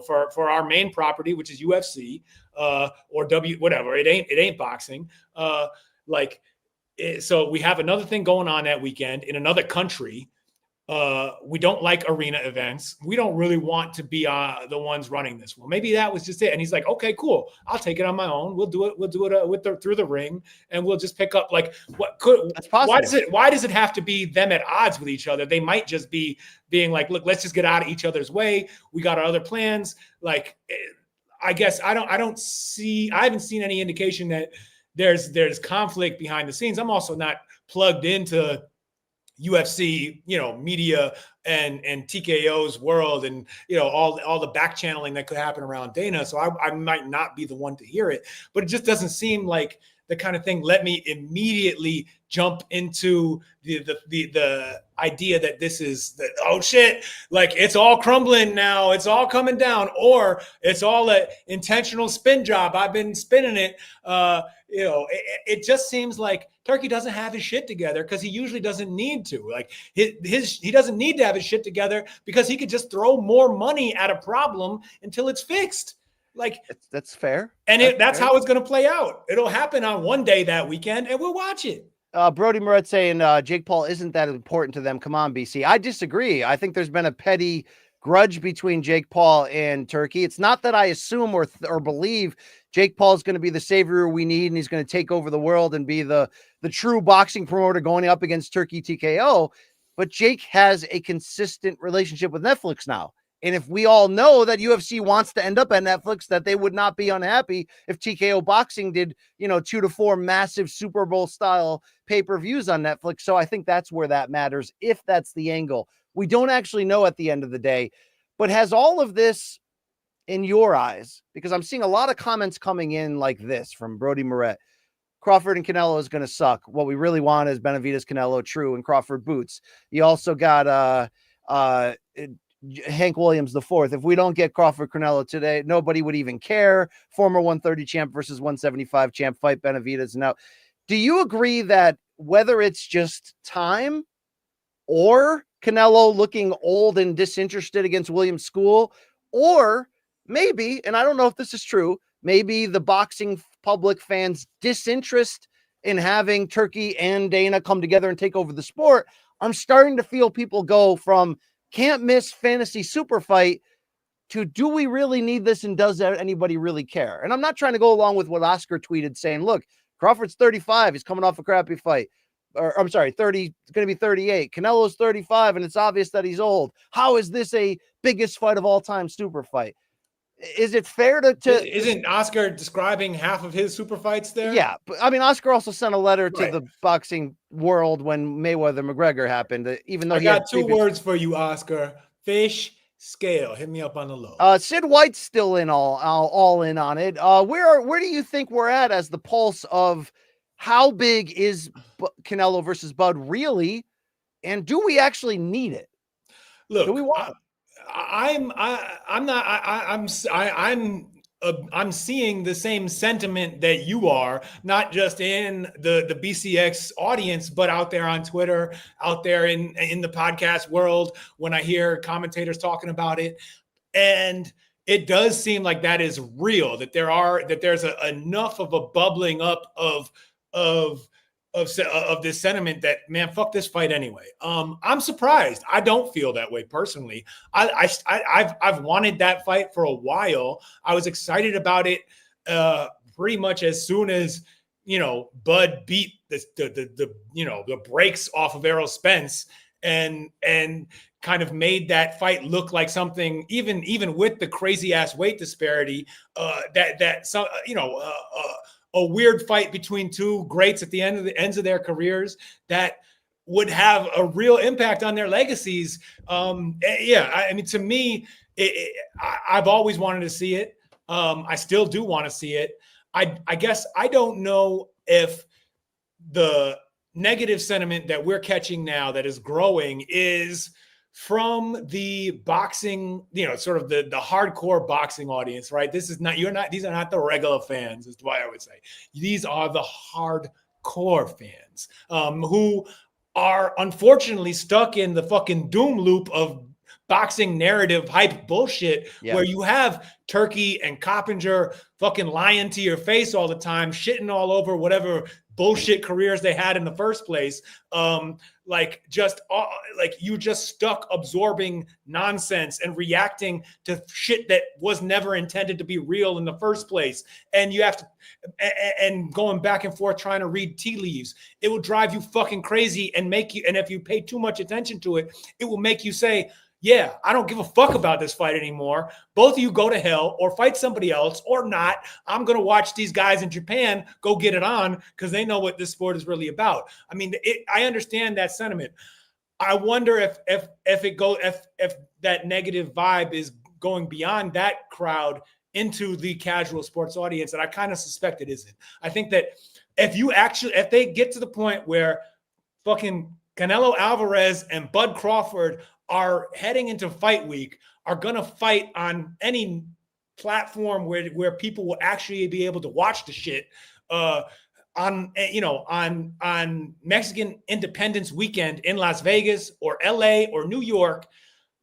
for our main property, which is UFC, or whatever. It ain't boxing. So we have another thing going on that weekend in another country. We don't like arena events. We don't really want to be the ones running this. Well, maybe that was just it. And he's like, okay, cool. I'll take it on my own. We'll do it through the ring, and we'll just pick up That's possible. Why does it have to be them at odds with each other? They might just be being like, look, let's just get out of each other's way. We got our other plans. Like, I guess I haven't seen any indication that there's conflict behind the scenes. I'm also not plugged into UFC, media and TKO's world, and all the back channeling that could happen around Dana. So I might not be the one to hear it, but it just doesn't seem like the kind of thing let me immediately jump into the idea that this is that, oh shit, like it's all crumbling now, it's all coming down, or it's all an intentional spin job. I've been spinning it. It just seems like Turkey doesn't have his shit together, because he usually doesn't need to. Like he doesn't need to have his shit together, because he could just throw more money at a problem until it's fixed. Like, that's fair. And that's how it's going to play out. It'll happen on one day that weekend, and we'll watch it. Brody Moret saying Jake Paul isn't that important to them. Come on, BC. I disagree. I think there's been a petty grudge between Jake Paul and Turkey. It's not that I assume or believe Jake Paul is going to be the savior we need, and he's going to take over the world and be the true boxing promoter going up against Turkey TKO. But Jake has a consistent relationship with Netflix now. And if we all know that UFC wants to end up at Netflix, that they would not be unhappy if TKO Boxing did, 2 to 4 massive Super Bowl style pay-per-views on Netflix. So I think that's where that matters, if that's the angle. We don't actually know at the end of the day. But has all of this, in your eyes, because I'm seeing a lot of comments coming in like this from Brody Moret, Crawford and Canelo is going to suck. What we really want is Benavidez, Canelo, true, and Crawford boots. You also got Hank Williams IV. If we don't get Crawford Canelo today, nobody would even care. Former 130 champ versus 175 champ, fight Benavidez. Now, do you agree that whether it's just time or Canelo looking old and disinterested against Williams' school, or maybe, and I don't know if this is true, maybe the boxing public fans' disinterest in having Turkey and Dana come together and take over the sport, I'm starting to feel people go from can't miss fantasy super fight to do we really need this and does anybody really care? And I'm not trying to go along with what Oscar tweeted saying, look, Crawford's 35. He's coming off a crappy fight. Or I'm sorry, 30, it's going to be 38. Canelo's 35, and it's obvious that he's old. How is this a biggest fight of all time super fight? Is it fair to Isn't Oscar describing half of his super fights there? Yeah, but I mean, Oscar also sent a letter to the boxing world when Mayweather McGregor happened, even though I got two words for you, Oscar: fish scale. Hit me up on the low. Sid White's still in all in on it. Where do you think we're at as the pulse of how big is Canelo versus Bud really, and do we actually need it? Look, do we want it? I'm seeing the same sentiment that you are, not just in the BCX audience, but out there on Twitter, out there in the podcast world, when I hear commentators talking about it. And it does seem like that is real, that there's enough of a bubbling up of this sentiment that, man, fuck this fight anyway. I'm surprised. I don't feel that way personally. I've wanted that fight for a while. I was excited about it pretty much as soon as Bud beat the brakes off of Errol Spence and kind of made that fight look like something, even with the crazy ass weight disparity, a weird fight between two greats at the ends of their careers that would have a real impact on their legacies. I mean, to me, I've always wanted to see it. I still do want to see it. I guess I don't know if the negative sentiment that we're catching now that is growing is from the boxing, sort of the hardcore boxing audience, right? These are not the regular fans, is why I would say. These are the hardcore fans who are unfortunately stuck in the fucking doom loop of boxing narrative hype bullshit, where you have Turkey and Coppinger fucking lying to your face all the time, shitting all over whatever bullshit careers they had in the first place. You just stuck absorbing nonsense and reacting to shit that was never intended to be real in the first place. And you have to, and going back and forth trying to read tea leaves, it will drive you fucking crazy and make you, and if you pay too much attention to it, it will make you say, yeah, I don't give a fuck about this fight anymore. Both of you go to hell or fight somebody else or not. I'm going to watch these guys in Japan go get it on because they know what this sport is really about. I mean, I understand that sentiment. I wonder if that negative vibe is going beyond that crowd into the casual sports audience, and I kind of suspect it isn't. I think that if they get to the point where fucking Canelo Alvarez and Bud Crawford are heading into fight week, are going to fight on any platform where people will actually be able to watch the shit on Mexican Independence weekend in Las Vegas or LA or New York,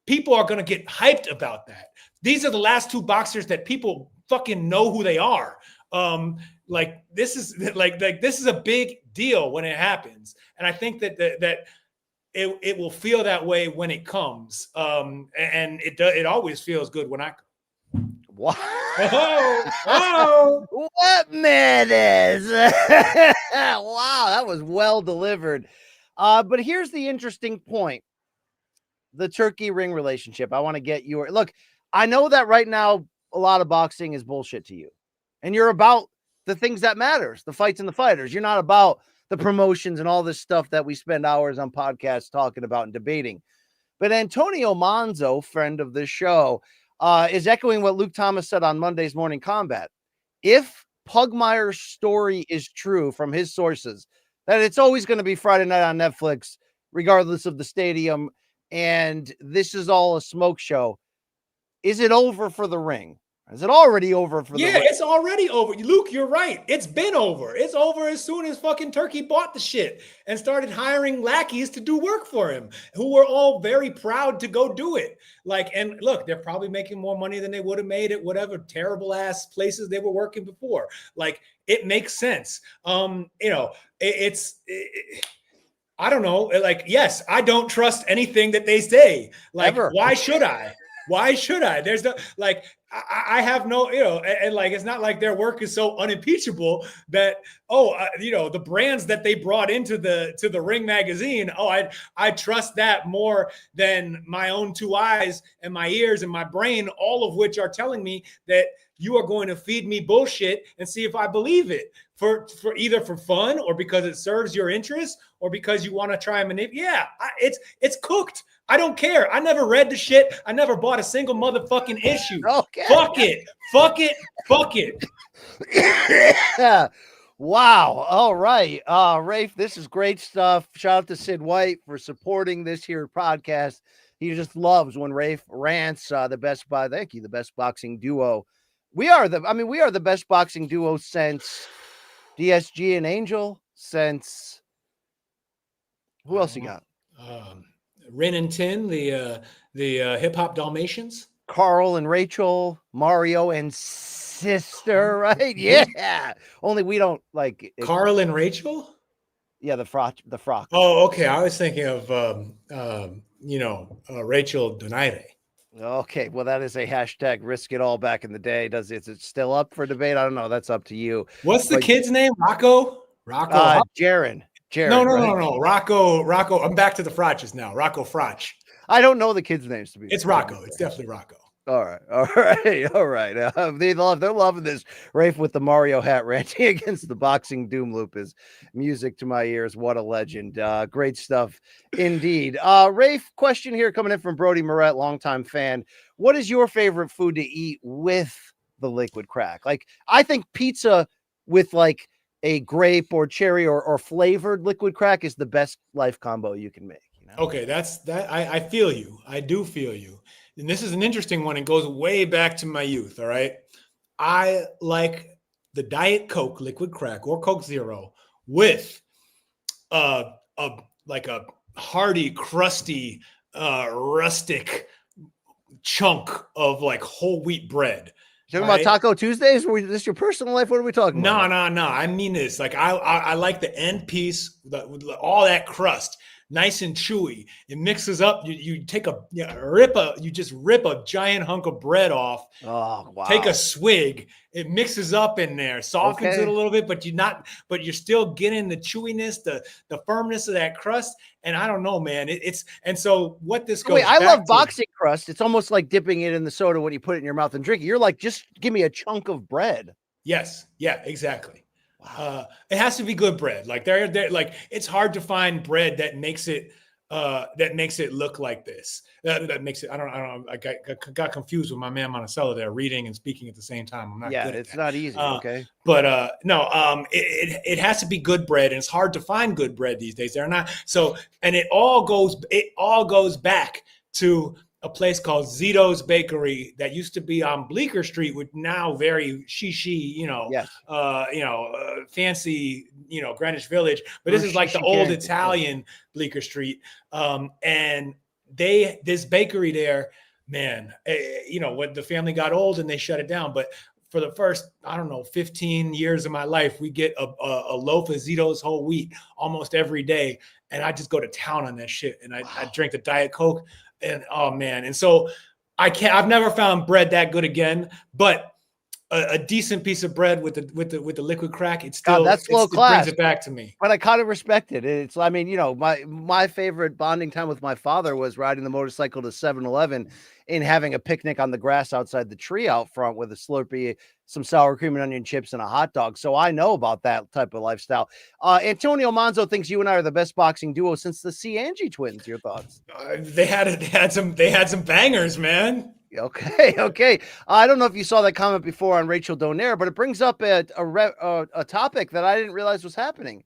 people are going to get hyped about that. These are the last two boxers that people fucking know who they are. This is a big deal when it happens. And I think that it will feel that way when it comes. And it always feels good when I come. What? Oh. What madness? Wow, that was well delivered. But here's the interesting point. The Turki-Ring relationship. I want to get your look. I know that right now a lot of boxing is bullshit to you. And you're about the things that matters, the fights and the fighters. You're not about the promotions and all this stuff that we spend hours on podcasts talking about and debating. But Antonio Manzo, friend of this show, is echoing what Luke Thomas said on Monday's Morning Combat. If Pugmire's story is true from his sources, that it's always going to be Friday night on Netflix, regardless of the stadium, and this is all a smoke show, is it over for the Ring? Is it already over for the Ring? Yeah, it's already over. Luke, you're right. It's been over. It's over as soon as fucking Turkey bought the shit and started hiring lackeys to do work for him, who were all very proud to go do it. And look, they're probably making more money than they would have made at whatever terrible ass places they were working before. It makes sense. I don't know. Yes, I don't trust anything that they say. Ever. Why should I? Why should I? There's no like I have no, and like it's not like their work is so unimpeachable that the brands that they brought into the Ring magazine, I trust that more than my own two eyes and my ears and my brain, all of which are telling me that you are going to feed me bullshit and see if I believe it for either for fun or because it serves your interest or because you want to try and manipulate. Yeah, it's cooked. I don't care. I never read the shit. I never bought a single motherfucking issue. Okay. Fuck it. Fuck it. Fuck it. Wow. All right. Rafe, this is great stuff. Shout out to Sid White for supporting this here podcast. He just loves when Rafe rants. The best boxing duo. We are the best boxing duo since DSG and Angel, since who else you got? Rin and Tin, the hip hop Dalmatians. Carl and Rachel, Mario and Sister, right? Yeah. Only we don't like Carl and Rachel. Yeah, the frock. Oh, okay. I was thinking of Rachel Donaire. Okay, well, that is a hashtag risk it all back in the day. Is it still up for debate? I don't know. That's up to you. What's the kid's name? Rocco. Jaron. No. Rocco. I'm back to the Frotches now. Rocco Frotch. I don't know the kids' names to be. It's Rocco. It's definitely Rocco. All right. They're loving this. Rafe with the Mario hat ranting against the boxing doom loop is music to my ears. What a legend. Great stuff indeed. Rafe, question here coming in from Brody Moret, longtime fan. What is your favorite food to eat with the liquid crack? Like, I think pizza with like a grape or cherry or flavored liquid crack is the best life combo you can make. Okay, that's that. I feel you. I do feel you. And this is an interesting one. It goes way back to my youth. All right. I like the Diet Coke liquid crack or Coke Zero with a hearty, crusty, rustic chunk of like whole wheat bread. You talking about Taco Tuesdays? Is this your personal life? What are we talking about? No. I mean this. Like I like the end piece, all that crust. Nice and chewy. It mixes up. You take you just rip a giant hunk of bread off. Oh, wow. Take a swig. It mixes up in there, softens it a little bit, but you're still getting the chewiness, the firmness of that crust. And I don't know, man. And so what this goes. Wait, I love boxing crust. It's almost like dipping it in the soda when you put it in your mouth and drink it. You're like, just give me a chunk of bread. Yes. Yeah, exactly. Wow. It has to be good bread. Like they're like, it's hard to find bread that makes it look like this. That makes it. I don't. I got confused with my man Monticello there, reading and speaking at the same time. I'm not. Yeah, good at it's that. not easy. Okay, but no. It has to be good bread, and it's hard to find good bread these days. They're not. So, and it all goes back to a place called Zito's Bakery that used to be on Bleecker Street, with now very shishi, fancy, Greenwich Village. But this is like the old Italian Bleecker Street. And this bakery there, man, when the family got old and they shut it down. But for the first, 15 years of my life, we get a loaf of Zito's whole wheat almost every day. And I just go to town on that shit. And I drink the Diet Coke. And oh man, and so I've never found bread that good again, but a decent piece of bread with the liquid crack, it's still that's low class. It brings it back to me. But I kind of respect it. It's, my favorite bonding time with my father was riding the motorcycle to 7-Eleven and having a picnic on the grass outside the tree out front with a Slurpee, some sour cream and onion chips, and a hot dog. So I know about that type of lifestyle. Antonio Monzo thinks you and I are the best boxing duo since the C. Angie twins. Your thoughts? They had some bangers, man. Okay. I don't know if you saw that comment before on Rachel Donaire, but it brings up a topic that I didn't realize was happening.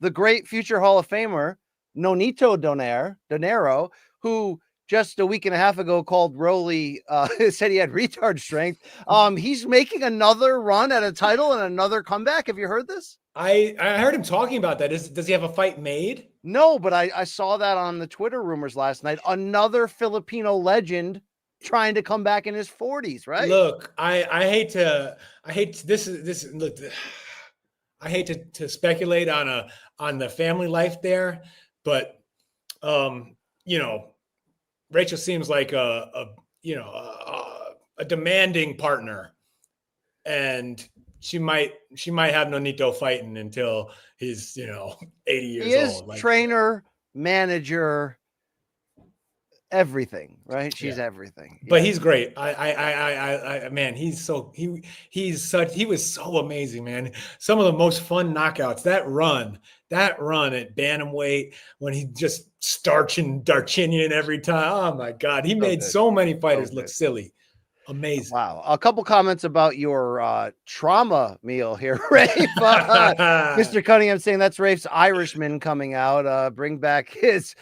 The great future Hall of Famer, Nonito Donero, who just a week and a half ago called Rolly, said he had retard strength. He's making another run at a title and another comeback. Have you heard this? I heard him talking about that. Does he have a fight made? No, but I saw that on the Twitter rumors last night. Another Filipino legend trying to come back in his 40s, right? Look, I hate to speculate on the family life there, but Rachel seems like a a demanding partner, and she might have Nonito fighting until he's 80 years He is old. Like, trainer, manager, everything, right? She's yeah. everything. But Yeah. he's great. Man, he was so amazing, man. Some of the most fun knockouts. That run at bantamweight when he just starching Darchinian every time. Oh my God, he made good. so many fighters So look good. silly. Amazing. Wow. A couple comments about your trauma meal here, Rafe. Mr. Cunningham saying that's Rafe's Irishman coming out. Bring back his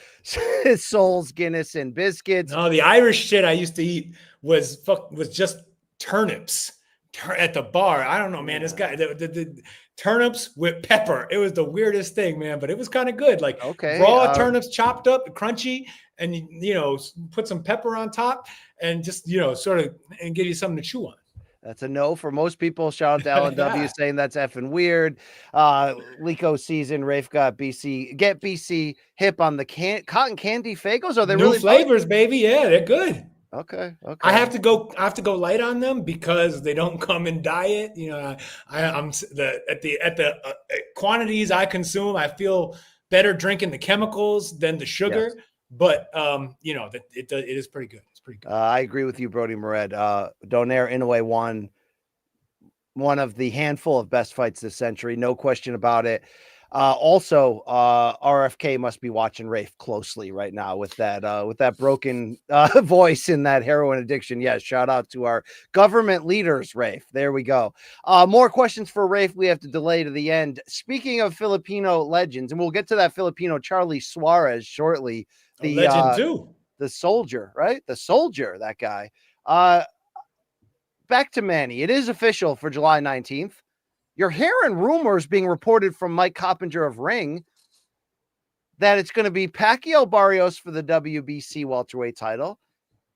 Souls, Guinness, and biscuits. No, the Irish shit I used to eat was just turnips at the bar. I don't know, man. This guy, the turnips with pepper. It was the weirdest thing, man, but it was kind of good. Like raw turnips chopped up, crunchy, and put some pepper on top, and just sort of and give you something to chew on. That's a no for most people. Shout out to LNW saying that's effing weird. Lico season, Rafe got BC. Get BC hip on the cotton candy Fagos. Are they new really flavors, baby? Yeah, they're good. Okay. I have to go light on them because they don't come in diet. I'm at the quantities I consume. I feel better drinking the chemicals than the sugar. Yes. But it is pretty good. It's pretty good. I agree with you, Brody Moret. Donaire Inoue won one of the handful of best fights this century, no question about it. Also, RFK must be watching Rafe closely right now with that broken voice in that heroin addiction. Yes, shout out to our government leaders, Rafe. There we go. More questions for Rafe. We have to delay to the end. Speaking of Filipino legends, and we'll get to that Filipino Charlie Suarez shortly. The legend too. The soldier, right? The soldier, that guy. Back to Manny. It is official for July 19th. You're hearing rumors being reported from Mike Coppinger of Ring that it's going to be Pacquiao Barrios for the WBC welterweight title.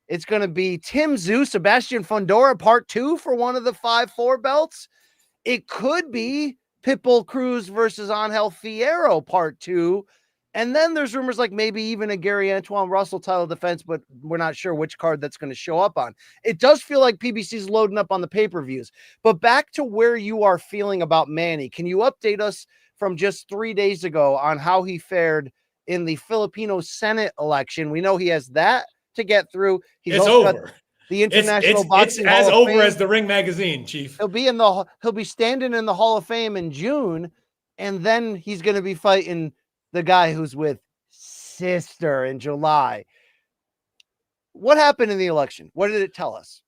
It's going to be Tim Tszyu, Sebastian Fundora part 2 for one of the 5-4 belts. It could be Pitbull Cruz versus Angel Fierro part 2. And then there's rumors like maybe even a Gary Antoine Russell title defense, but we're not sure which card that's going to show up on. It does feel like PBC's loading up on the pay-per-views. But back to where you are feeling about Manny, can you update us from just 3 days ago on how he fared in the Filipino Senate election? We know he has that to get through. He's it's also over. Got the International Boxing It's as Hall of over Fame. as the Ring magazine, Chief. He'll be standing in the Hall of Fame in June, and then he's going to be fighting the guy who's with Sister in July. What happened in the election? What did it tell us?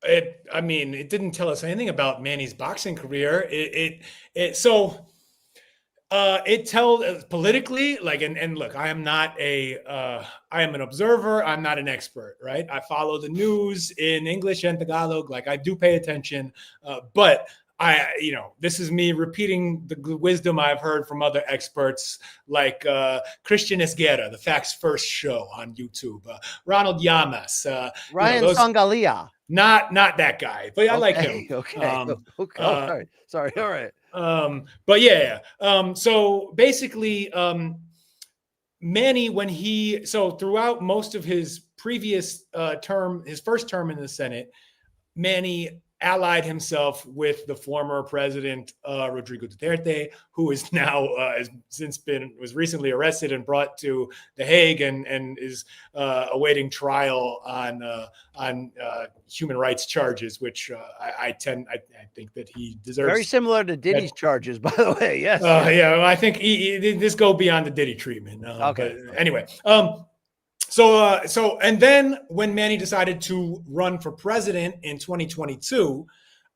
It didn't tell us anything about Manny's boxing career. It told politically, like, and look, I am an observer. I'm not an expert, right? I follow the news in English and Tagalog. Like, I do pay attention, but this is me repeating the wisdom I've heard from other experts like Christian Esguerra, the Facts First show on YouTube, Ronald Llamas, Ryan Sangalia. Not that guy, but I like him. Okay. Sorry. All right. But yeah. So basically, Manny, throughout most of his previous his first term in the Senate, Manny allied himself with the former president, Rodrigo Duterte, who is now was recently arrested and brought to The Hague and is awaiting trial on human rights charges, which I think that he deserves. Very similar to Diddy's charges, by the way. Yes. Yeah, I think this go beyond the Diddy treatment. Okay. But anyway. So and then when Manny decided to run for president in 2022,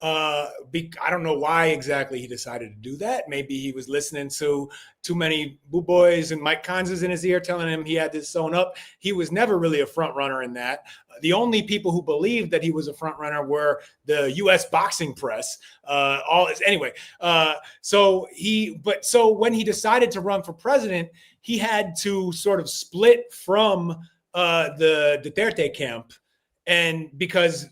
I don't know why exactly he decided to do that. Maybe he was listening to too many boo boys and Mike Conzas in his ear telling him he had this sewn up. He was never really a front runner in that. The only people who believed that he was a front runner were the U.S. boxing press. So when he decided to run for president, he had to sort of split from the Duterte camp. And because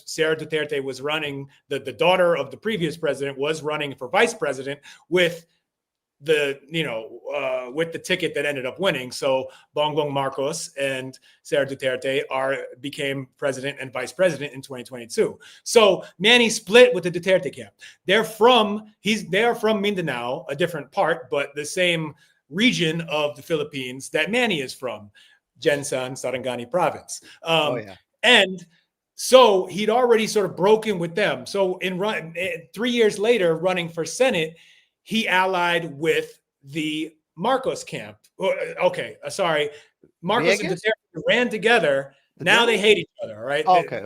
Sara Duterte was running, the daughter of the previous president was running for vice president with with the ticket that ended up winning. So Bongbong Marcos and Sara Duterte became president and vice president in 2022. So Manny split with the Duterte camp. They are from Mindanao, a different part, but the same region of the Philippines that Manny is from, Jensan, Sarangani province. And so he'd already sort of broken with them. So 3 years later, running for Senate, he allied with the Marcos camp. Marcos Villegas? and Duterte ran together. Now they hate each other, right? Okay.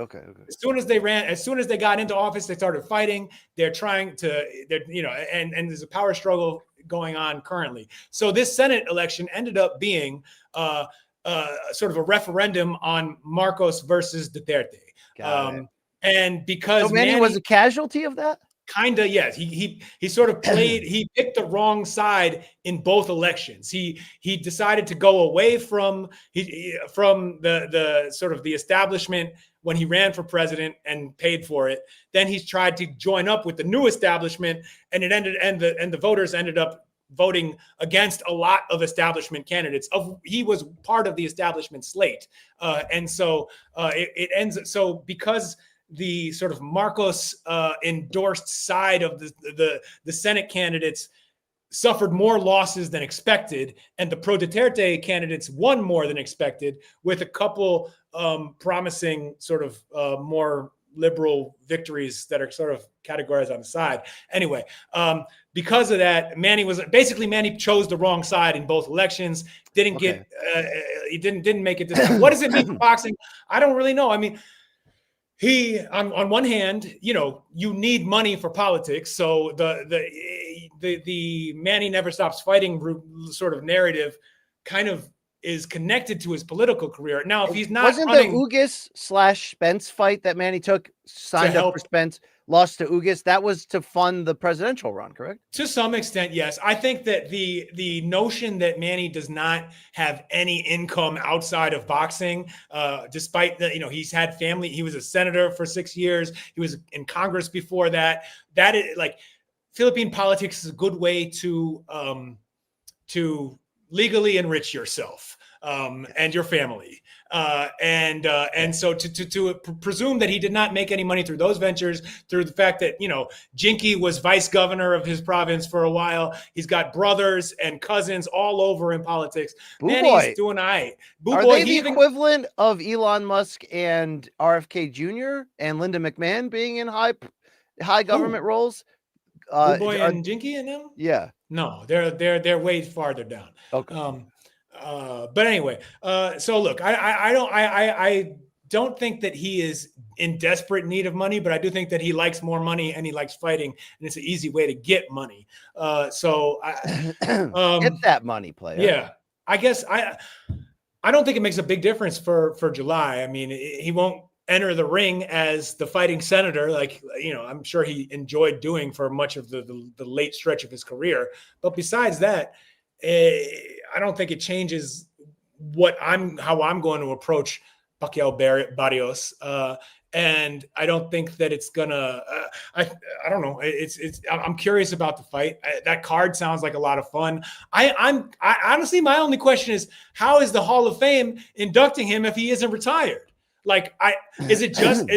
As soon as they got into office, they started fighting. They're trying to, and there's a power struggle going on currently. So this Senate election ended up being sort of a referendum on Marcos versus Duterte. And because Manny was a casualty of that? Kinda, yes. He sort of he picked the wrong side in both elections. He decided to go away from the sort of the establishment when he ran for president and paid for it. Then he's tried to join up with the new establishment, and the voters ended up voting against a lot of establishment candidates. He was part of the establishment slate, and so it ends. So because the sort of Marcos endorsed side of the Senate candidates suffered more losses than expected, and the pro-Duterte candidates won more than expected, with a couple promising sort of more liberal victories that are sort of categorized on the side. Anyway, because of that, Manny chose the wrong side in both elections. He didn't make it this time. What does it mean for boxing? I don't really know. I mean, he on one hand, you need money for politics. So the Manny never stops fighting sort of narrative kind of is connected to his political career. Now, if he's not wasn't the Ugas/Spence fight that Manny took, signed up for Spence, lost to Ugas, that was to fund the presidential run, correct? To some extent, yes. I think that the notion that Manny does not have any income outside of boxing, despite that, he's had family. He was a senator for 6 years. He was in Congress before that. That is like Philippine politics is a good way to legally enrich yourself and your family. And so to presume that he did not make any money through those ventures, through the fact that, Jinky was vice governor of his province for a while. He's got brothers and cousins all over in politics. Manny's doing all right. Are they the equivalent of Elon Musk and RFK Jr. and Linda McMahon being in high government roles? Boy and Jinky and them? Yeah. No, they're way farther down. Okay. But anyway, so look, I don't think that he is in desperate need of money, but I do think that he likes more money and he likes fighting, and it's an easy way to get money. Get that money, player. Yeah, I guess I don't think it makes a big difference for July. I mean, he won't enter the ring as the fighting senator, I'm sure he enjoyed doing for much of the late stretch of his career. But besides that, I don't think it changes how I'm going to approach Pacquiao Barrios. And I don't think that it's gonna. I don't know. I'm curious about the fight. That card sounds like a lot of fun. I honestly, my only question is, how is the Hall of Fame inducting him if he isn't retired? Is it just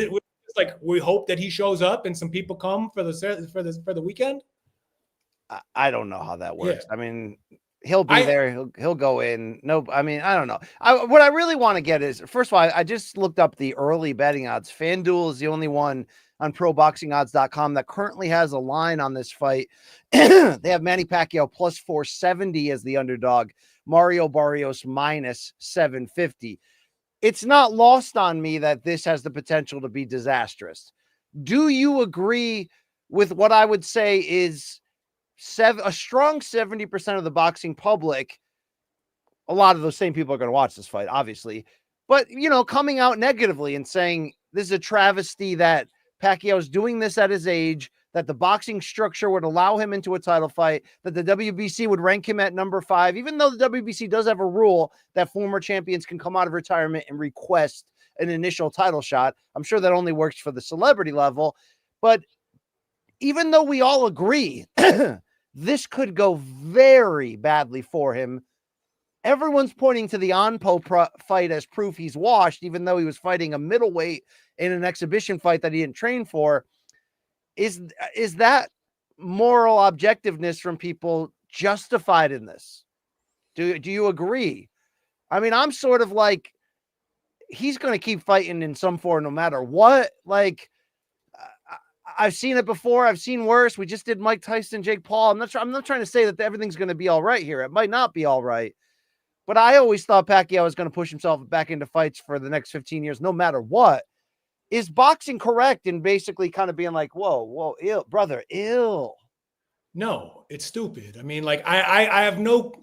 like we hope that he shows up and some people come for the weekend? I don't know how that works. Yeah. I mean, he'll be there. He'll go in. No, I mean, I don't know. What I really want to get is, first of all, I just looked up the early betting odds. FanDuel is the only one on ProBoxingOdds.com that currently has a line on this fight. They have Manny Pacquiao plus 470 as the underdog. Mario Barrios minus 750. It's not lost on me that this has the potential to be disastrous. Do you agree with what I would say is a strong 70% of the boxing public? A lot of those same people are going to watch this fight, obviously, but coming out negatively and saying this is a travesty that Pacquiao's doing this at his age, that the boxing structure would allow him into a title fight, that the WBC would rank him at number 5, even though the WBC does have a rule that former champions can come out of retirement and request an initial title shot. I'm sure that only works for the celebrity level, but even though we all agree this could go very badly for him. Everyone's pointing to the Onpo fight as proof he's washed, even though he was fighting a middleweight in an exhibition fight that he didn't train for. Is that moral objectiveness from people justified in this? Do you agree? I mean, I'm sort of like, he's going to keep fighting in some form no matter what. Like, I've seen it before. I've seen worse. We just did Mike Tyson, Jake Paul. I'm not trying to say that everything's going to be all right here. It might not be all right. But I always thought Pacquiao was going to push himself back into fights for the next 15 years, no matter what. Is boxing correct in basically kind of being like, whoa, ill, brother, ill? No, it's stupid. I mean, like I have no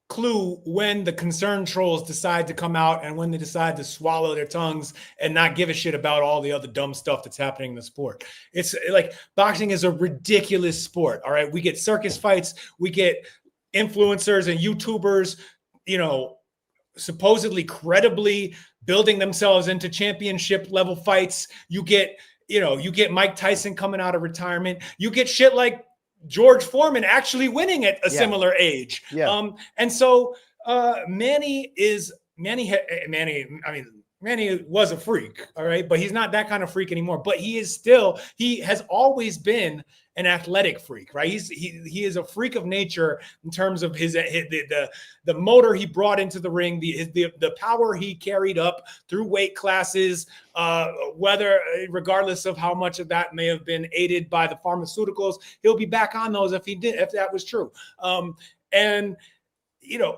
clue when the concerned trolls decide to come out and when they decide to swallow their tongues and not give a shit about all the other dumb stuff that's happening in the sport. It's like, boxing is a ridiculous sport. All right. We get circus fights. We get influencers and YouTubers, supposedly credibly building themselves into championship level fights. You get Mike Tyson coming out of retirement. You get shit like George Foreman actually winning at a similar age. Yeah. And so Manny was a freak, all right, but he's not that kind of freak anymore. But he has always been an athletic freak, right? He is a freak of nature in terms of the motor he brought into the ring, the power he carried up through weight classes, regardless of how much of that may have been aided by the pharmaceuticals. He'll be back on those if that was true. And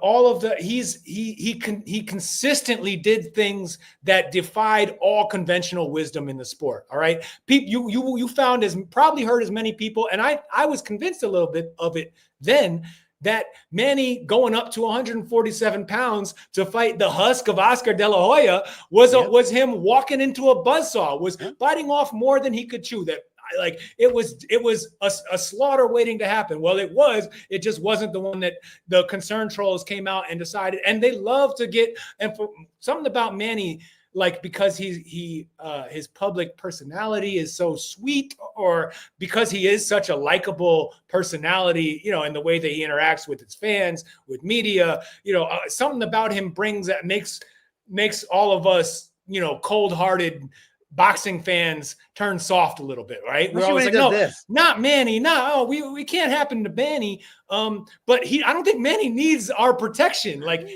all of he consistently did things that defied all conventional wisdom in the sport. All right. You probably heard as many people, and I was convinced a little bit of it then, that Manny going up to 147 pounds to fight the husk of Oscar De La Hoya was him walking into a buzzsaw, was biting off more than he could chew. That, like, it was a slaughter waiting to happen. Well, it just wasn't the one that the concerned trolls came out and decided. And they love to get, and for something about Manny, like, because his public personality is so sweet, or because he is such a likable personality, in the way that he interacts with his fans, with media, something about him makes all of us, cold-hearted boxing fans turn soft a little bit, right? We're always like, no, not Manny. No, we can't happen to Manny. But I don't think Manny needs our protection. Like,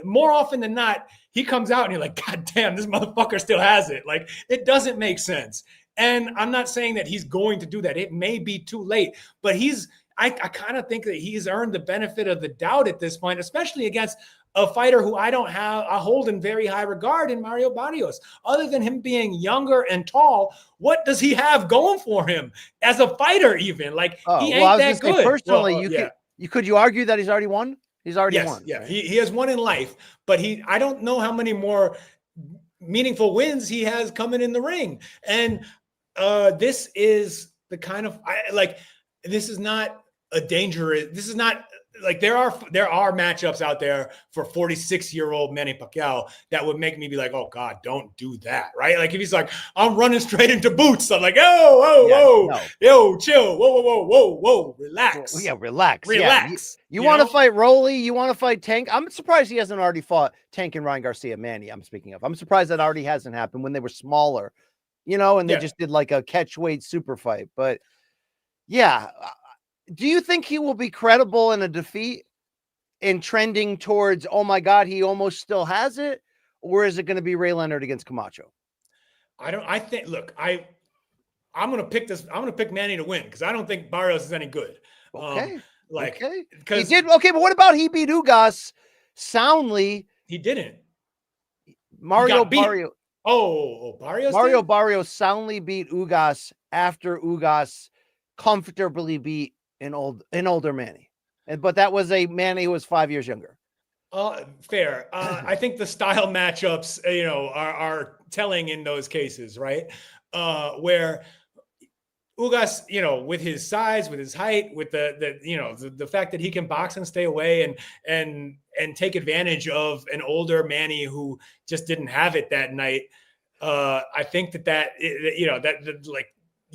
more often than not, he comes out and you're like, God damn, this motherfucker still has it. Like, it doesn't make sense. And I'm not saying that he's going to do that. It may be too late, but I kind of think that he's earned the benefit of the doubt at this point, especially against a fighter who I hold in very high regard in Mario Barrios. Other than him being younger and tall, what does he have going for him as a fighter? Even like, he ain't that good. Personally, could you argue that he's already won? He's already won. Yeah, right? He has won in life, but I don't know how many more meaningful wins he has coming in the ring. And this is the kind of this is not a dangerous. This is not. Like, there are matchups out there for 46-year-old Manny Pacquiao that would make me be like, oh God, don't do that, right? Like, if he's like, I'm running straight into boots, I'm like, yo, chill, whoa, relax. Well, relax. Yeah. You want to fight Rolly? You want to fight Tank? I'm surprised he hasn't already fought Tank and Ryan Garcia. Manny, I'm speaking of. I'm surprised that already hasn't happened when they were smaller, and they just did like a catch weight super fight. But yeah. Do you think he will be credible in a defeat and trending towards, oh my God, he almost still has it? Or is it going to be Ray Leonard against Camacho? I'm going to pick this. I'm going to pick Manny to win, because I don't think Barrios is any good. Okay. Because he did. Okay. But what about he beat Ugas soundly? He didn't. Mario Barrios. Barrios. Mario Barrios soundly beat Ugas after Ugas comfortably beat an older Manny, but that was a Manny who was 5 years younger. Fair. I think the style matchups, are telling in those cases, right? Where Ugas, with his size, with his height, with the fact that he can box and stay away and take advantage of an older Manny who just didn't have it that night. I think that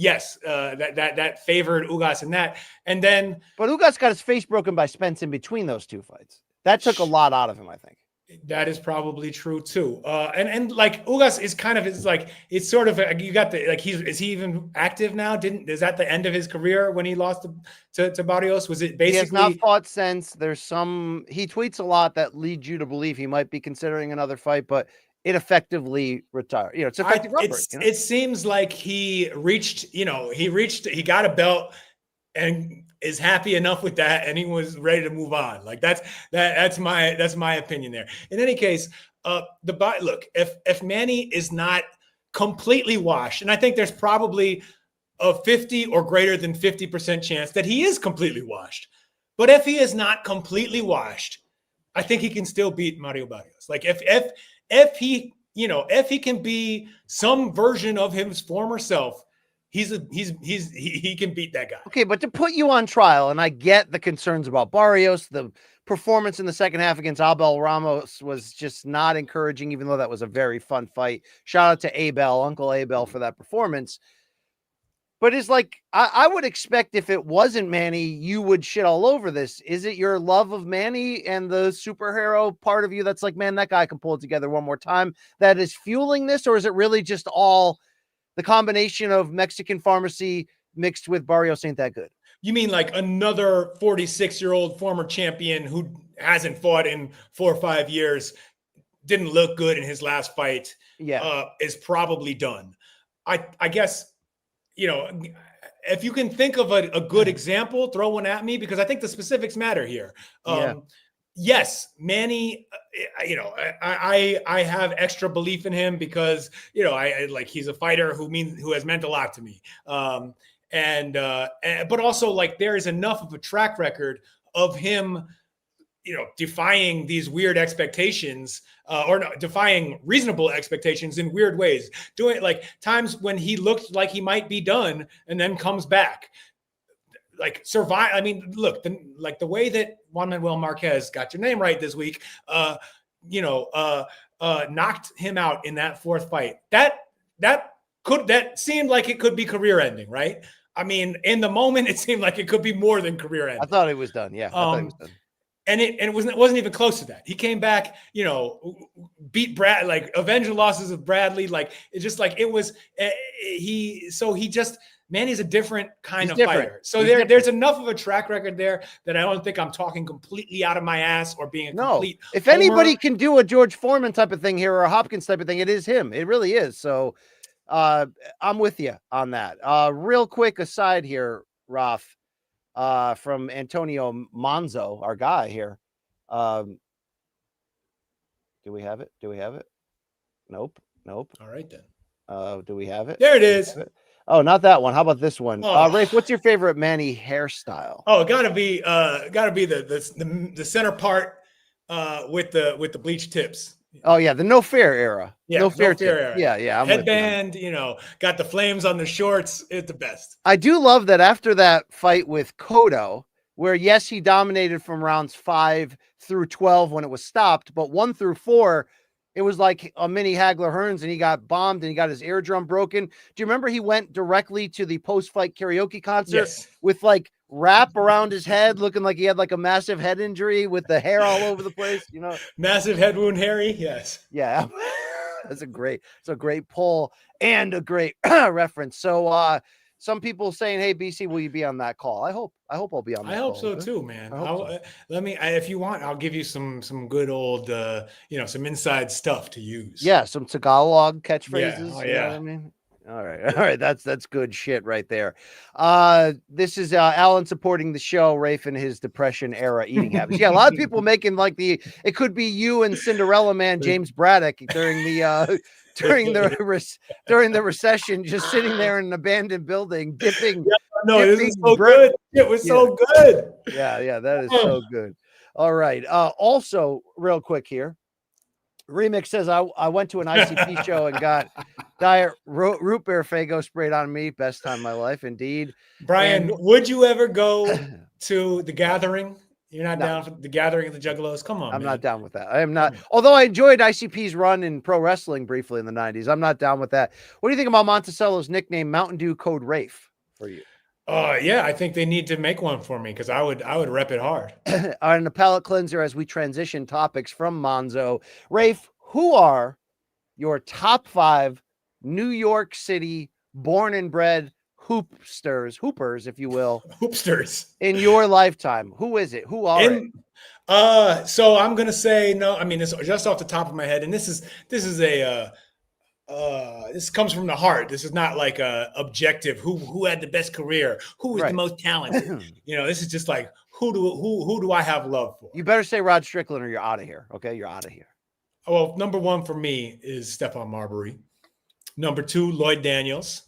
yes, that favored Ugas in that. And then, But Ugas got his face broken by Spence in between those two fights. That took a lot out of him, I think. that is probably true too. And like Ugas is kind of, it's sort of, you got the, like, is he even active now? Is that the end of his career when he lost to Barrios? Was it basically? He has not fought since. He tweets a lot that leads you to believe he might be considering another fight, but it effectively retired. It's effective rubber. It seems like he got a belt and is happy enough with that, and he was ready to move on. Like that's my opinion there. In any case, look, if Manny is not completely washed, and I think there's probably a 50 or greater than 50% chance that he is completely washed. But if he is not completely washed, I think he can still beat Mario Barrios. Like if he can be some version of his former self, he can beat that guy. Okay, but to put you on trial, and I get the concerns about Barrios, the performance in the second half against Abel Ramos was just not encouraging, even though that was a very fun fight. Shout out to Uncle Abel, for that performance. But it's like, I would expect if it wasn't Manny, you would shit all over this. Is it your love of Manny and the superhero part of you that's like, man, that guy can pull it together one more time, that is fueling this? Or is it really just all the combination of Mexican pharmacy mixed with Barrios ain't that good? You mean like another 46-year-old former champion who hasn't fought in 4 or 5 years, didn't look good in his last fight, is probably done. I guess, if you can think of a good example, throw one at me, because I think the specifics matter here. Yes, Manny, I have extra belief in him because, he's a fighter who has meant a lot to me. But also, like, there is enough of a track record of him, defying these weird expectations, defying reasonable expectations in weird ways, doing like times when he looked like he might be done and then comes back, like survive. I mean, look, the way that Juan Manuel Marquez, got your name right this week, knocked him out in that fourth fight. That seemed like it could be career ending, right? I mean, in the moment, it seemed like it could be more than career ending. I thought it was done. Yeah, I thought it was done. And it wasn't even close to that. He came back, beat Brad, like avenge the losses of Bradley. Like it's just like it was. Manny's a different kind of fighter. So there's enough of a track record there that I don't think I'm talking completely out of my ass or being a complete. If anybody can do a George Foreman type of thing here or a Hopkins type of thing, it is him. It really is. So I'm with you on that. Real quick aside here, Raf. From Antonio Monzo, our guy here. Do we have it? Nope. All right then. Do we have it? There it is. Oh, not that one. How about this one? Rafe, what's your favorite Manny hairstyle? Oh, gotta be the center part with the bleach tips. Oh yeah, the no fair era. Yeah, no fair era. Yeah. I'm headband, got the flames on the shorts. It's the best. I do love that after that fight with Cotto, where yes, he dominated from rounds 5 through 12 when it was stopped, but 1 through 4, it was like a mini Hagler Hearns, and he got bombed and he got his eardrum broken. Do you remember he went directly to the post-fight karaoke concert with like wrap around his head, looking like he had like a massive head injury with the hair all over the place, Massive head wound, Harry. Yes. Yeah. It's a great pull and a great reference. So some people saying, hey, BC, will you be on that call? I hope I'll be on that call. I hope so too, man. If you want, I'll give you some good old, some inside stuff to use. Yeah. Some Tagalog catchphrases. Yeah. Oh, you know what I mean? All right. That's good shit right there. This is Alan supporting the show, Rafe and his depression era eating habits. Yeah, a lot of people making like it could be you and Cinderella Man James Braddock during the recession, just sitting there in an abandoned building, dipping. This is so good. It was so good. Yeah, that is so good. All right. Also, real quick here. Remix says, I went to an ICP show and got diet root beer Faygo sprayed on me. Best time of my life, indeed. Brian, would you ever go to the Gathering You're not No. down for the gathering of the Juggalos? Come on, I'm man. not down with that. I am not. Although I enjoyed ICP's run in pro wrestling briefly in the 90s. I'm not down with that. What do you think about Monticello's nickname, Mountain Dew Code Rafe, for you? Yeah, I think they need to make one for me because I would rep it hard. On the palate cleanser, as we transition topics from Monzo, Rafe, who are your top 5 New York City born and bred hoopers, if you will, Hoopsters in your lifetime? Who is it? Who are it? So I'm gonna say no. I mean, it's just off the top of my head, and this comes from the heart. This is not like a objective. Who had the best career? Who was the most talented? This is just like who do I have love for? You better say Rod Strickland or you're out of here. Okay, you're out of here. Well, number 1 for me is Stephon Marbury. Number 2, Lloyd Daniels.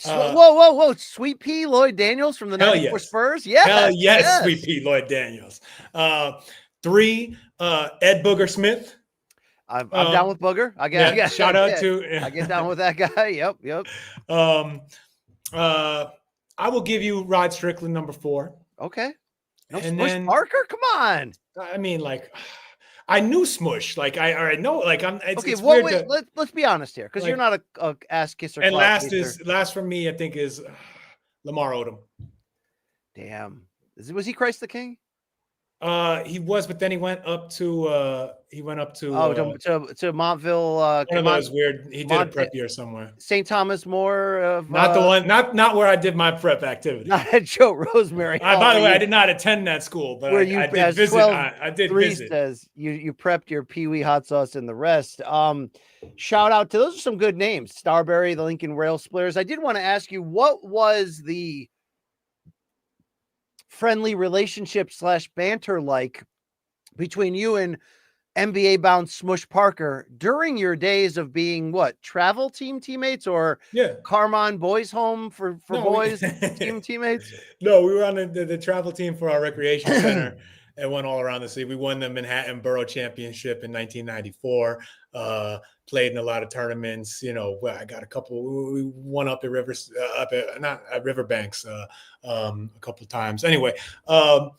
Whoa. Sweet Pea Lloyd Daniels from the 94 Spurs? Yeah. Hell yes, Sweet Pea Lloyd Daniels. 3, Ed Booger Smith. I'm down with Booger. I get shout out to I get down with that guy. Yep. I will give you Rod Strickland, number 4. Okay. No, and Smush then Parker? Come on. I mean, like, I knew Smush. Like, I know. Like, it's well, weird let's be honest here, because like, you're not a ass kisser. And last for me, I think is Lamar Odom. Damn. Was he Christ the King? He was, but then he went up to to Montville. One of those weird. He did a prep year somewhere. St. Thomas More of not the one, not where I did my prep activity. Not at Joe Rosemary. By the way, I did not attend that school, but I did visit. I did visit. Says you prepped your Pee Wee hot sauce and the rest. Shout out to those are some good names. Starberry, the Lincoln Rail Splitters. I did want to ask you, what was the friendly relationship / banter like between you and NBA bound Smush Parker during your days of being travel team teammates or Carmine Boys Home for boys team teammates? No, we were on the travel team for our recreation center and went all around the city. We won the Manhattan Borough Championship in 1994. Played in a lot of tournaments. I got a couple. We won up at not at Riverbanks a couple of times. Anyway, I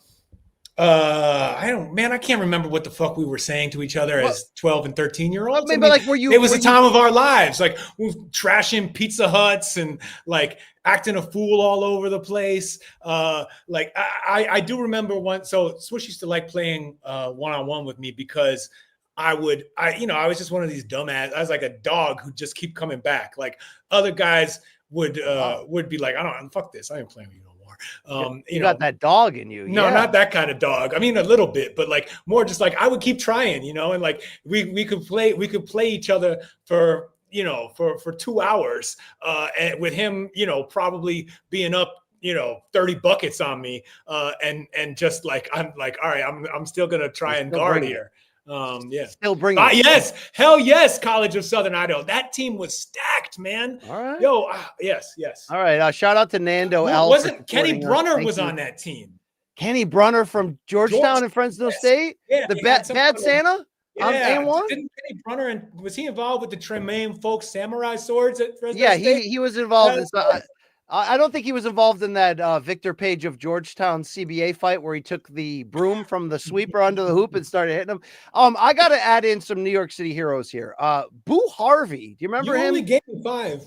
can't remember what the fuck we were saying to each other as 12 and 13-year-olds. It was the time of our lives. Like, we were trashing Pizza Huts and like acting a fool all over the place. I do remember one. So Swish used to like playing one-on-one with me because I was just one of these dumbass. I was like a dog who just keep coming back. Like, other guys would be like, fuck this. I ain't playing with you no more. You got that dog in you. No, not that kind of dog. I mean, a little bit, but like more just like I would keep trying, and like we could play each other for 2 hours, and with him, probably being up 30 buckets on me, and just like I'm like, all right, I'm still gonna try and guard here. Still bring it. Yes, hell yes, College of Southern Idaho. That team was stacked, man. All right. Yes. All right. Shout out to Nando. Wasn't Kenny Brunner was on that team? Kenny Brunner from Georgetown and Fresno State. Yeah, the bad Santa. Yeah, didn't Kenny Brunner, and was he involved with the Tremaine Folk Samurai swords at Fresno State? Yeah, he was involved. I don't think he was involved in that Victor Page of Georgetown CBA fight where he took the broom from the sweeper under the hoop and started hitting him. I got to add in some New York City heroes here. Boo Harvey. Do you remember him? Only gave me 5.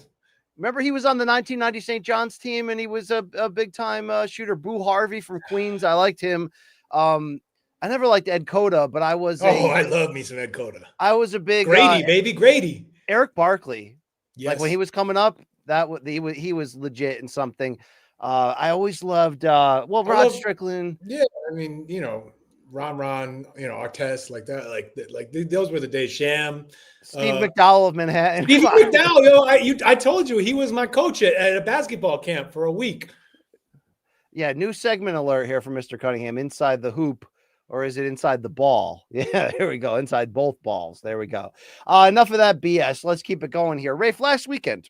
Remember he was on the 1990 St. John's team and he was a big time shooter. Boo Harvey from Queens. I liked him. I never liked Ed Cota, but I was. I love me some Ed Cota. I was a big Grady, baby, Grady. Eric Barkley. Yes. Like when he was coming up. He was legit in something. I always loved Rod Strickland. Yeah, I mean, Ron, Artest, like that, like those were the days. Sham, Steve McDowell of Manhattan. Steve McDowell, I told you he was my coach at a basketball camp for a week. Yeah, new segment alert here from Mr. Cunningham. Inside the hoop, or is it inside the ball? Yeah, here we go. Inside both balls. There we go. Enough of that BS. Let's keep it going here. Rafe, last weekend,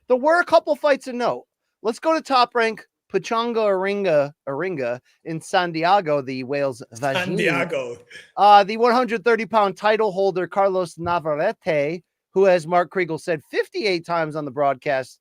there were a couple fights of note. Let's go to Top Rank Pachanga Aringa in San Diego, the Wales Vagine. San Diego. The 130-pound title holder, Carlos Navarrete, who, as Mark Kriegel said 58 times on the broadcast,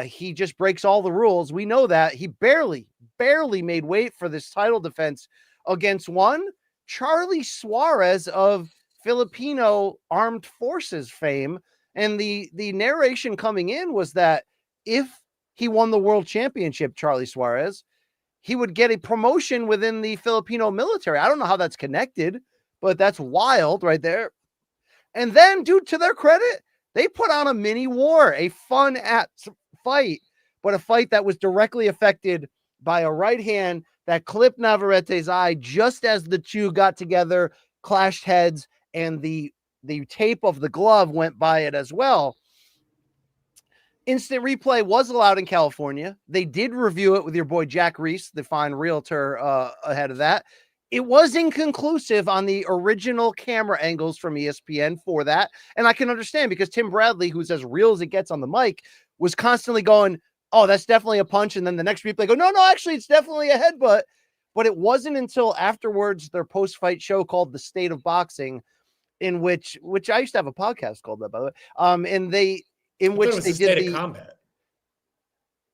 he just breaks all the rules. We know that. He barely made weight for this title defense against one, Charlie Suarez of Filipino armed forces fame. And the narration coming in was that if he won the world championship, Charlie Suarez, he would get a promotion within the Filipino military. I don't know how that's connected, but that's wild right there. And then, dude, to their credit, they put on a mini war, a fun fight, but a fight that was directly affected by a right hand that clipped Navarrete's eye just as the two got together, clashed heads, and the tape of the glove went by it as well. Instant replay was allowed in California. They did review it with your boy Jack Reese, the fine realtor, ahead of that. It was inconclusive on the original camera angles from ESPN for that. And I can understand because Tim Bradley, who's as real as it gets on the mic, was constantly going, oh, that's definitely a punch. And then the next replay go, no, actually, it's definitely a headbutt. But it wasn't until afterwards their post-fight show called The State of Boxing, in which I used to have a podcast called that, by the way. And they did the combat.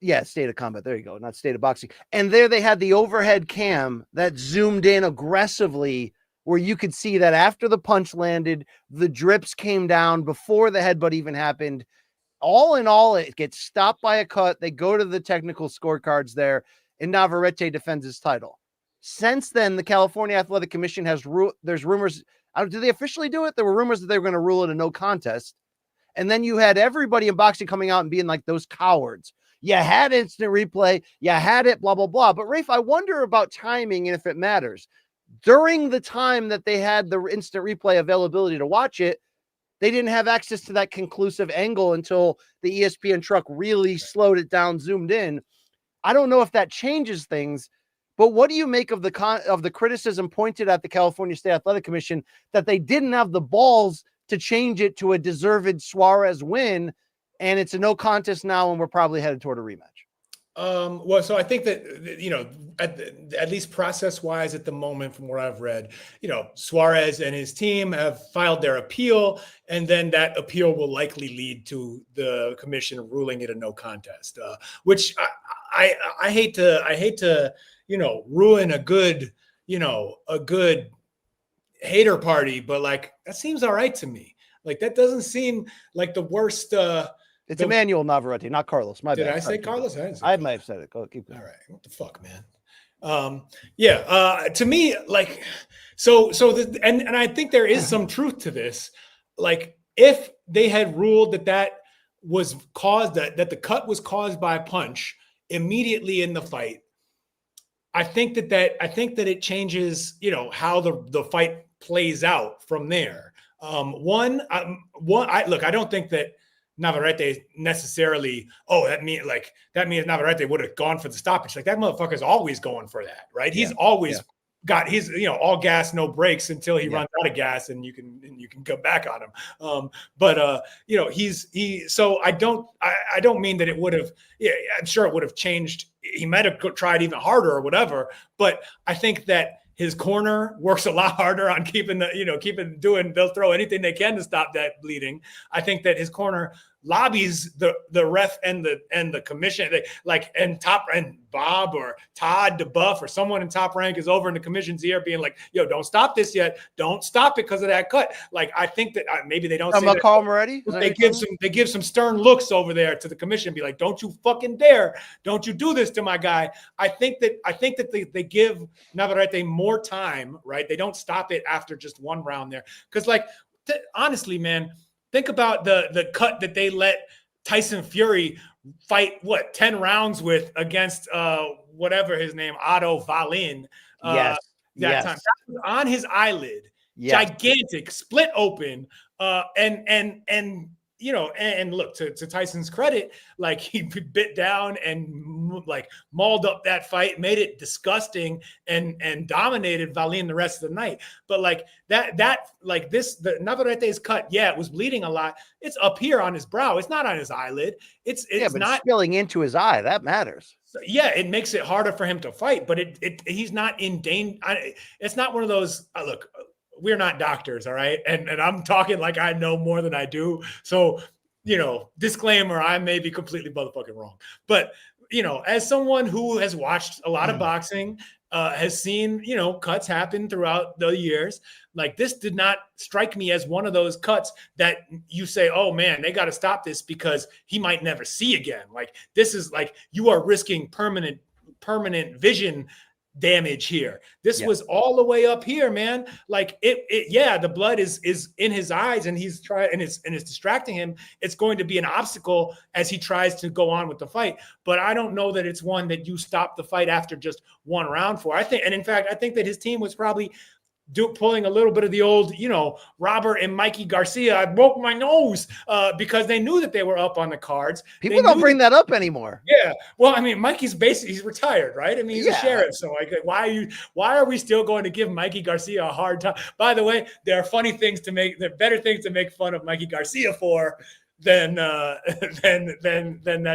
Yeah, State of Combat. There you go. Not State of Boxing. And there they had the overhead cam that zoomed in aggressively where you could see that after the punch landed, the drips came down before the headbutt even happened. All in all, it gets stopped by a cut. They go to the technical scorecards there, and Navarrete defends his title. Since then, the California Athletic Commission has there's rumors. Did they officially do it? There were rumors that they were going to rule it a no contest. And then you had everybody in boxing coming out and being like those cowards. You had instant replay. You had it, blah, blah, blah. But Rafe, I wonder about timing and if it matters. During the time that they had the instant replay availability to watch it, they didn't have access to that conclusive angle until the ESPN truck really slowed it down, zoomed in. I don't know if that changes things, but what do you make of the criticism pointed at the California State Athletic Commission that they didn't have the balls to change it to a deserved Suarez win, and it's a no contest now, and we're probably headed toward a rematch? Well, so I think that, at least process-wise at the moment, from what I've read, Suarez and his team have filed their appeal, and then that appeal will likely lead to the commission ruling it a no contest, which I hate to, ruin a good hater party, but like, that seems all right to me. Like, that doesn't seem like the worst. It's Emmanuel Navarrete, not Carlos. My bad. Did I say Carlos? I might have said it. Go keep going. All right. What the fuck, man? To me, like, and I think there is some truth to this. Like, if they had ruled that was caused, that the cut was caused by a punch immediately in the fight, I think that it changes, how the fight plays out from there. I don't think that Navarrete necessarily, that means Navarrete would have gone for the stoppage. Like, that motherfucker's always going for that, right? He's always got his, all gas, no brakes until he runs out of gas, and you can come back on him. So I don't mean that it would have, I'm sure it would have changed. He might have tried even harder or whatever, but I think that his corner works a lot harder on they'll throw anything they can to stop that bleeding. I think that his corner lobbies the ref and the commission, and Bob or Todd DeBuff or someone in Top Rank is over in the commission's ear being like, yo, don't stop this yet. Don't stop it because of that cut. Like, I think that maybe they don't say that. Carl Moretti? They give some stern looks over there to the commission, be like, don't you fucking dare. Don't you do this to my guy. I think that they give Navarrete more time, right? They don't stop it after just one round there. Because, honestly, man, think about the cut that they let Tyson Fury fight 10 rounds with against whatever his name, Otto Wallin. Time that was on his eyelid, gigantic, split open, and look, to Tyson's credit, like, he bit down and mauled up that fight, made it disgusting, and dominated Wallin the rest of the night. But the Navarrete's cut, it was bleeding a lot. It's up here on his brow. It's not on his eyelid. It's not spilling into his eye. That matters. It makes it harder for him to fight, but he's not in danger. It's not one of those, look, we're not doctors, all right? And I'm talking like I know more than I do. So, disclaimer, I may be completely motherfucking wrong. But, as someone who has watched a lot of boxing has seen, cuts happen throughout the years. Like, this did not strike me as one of those cuts that you say, oh man, they got to stop this because he might never see again. Like, this is like, you are risking permanent vision damage here. This was all the way up here, man. Like, the blood is in his eyes, and he's trying, and it's distracting him. It's going to be an obstacle as he tries to go on with the fight. But I don't know that it's one that you stop the fight after just one round for. I think that his team was probably pulling a little bit of the old, Robert and Mikey Garcia. I broke my nose because they knew that they were up on the cards. People don't bring that up anymore. Yeah. Well, I mean, Mikey's he's retired, right? I mean, he's a sheriff. So like, why are we still going to give Mikey Garcia a hard time? By the way, there are better things to make fun of Mikey Garcia for than that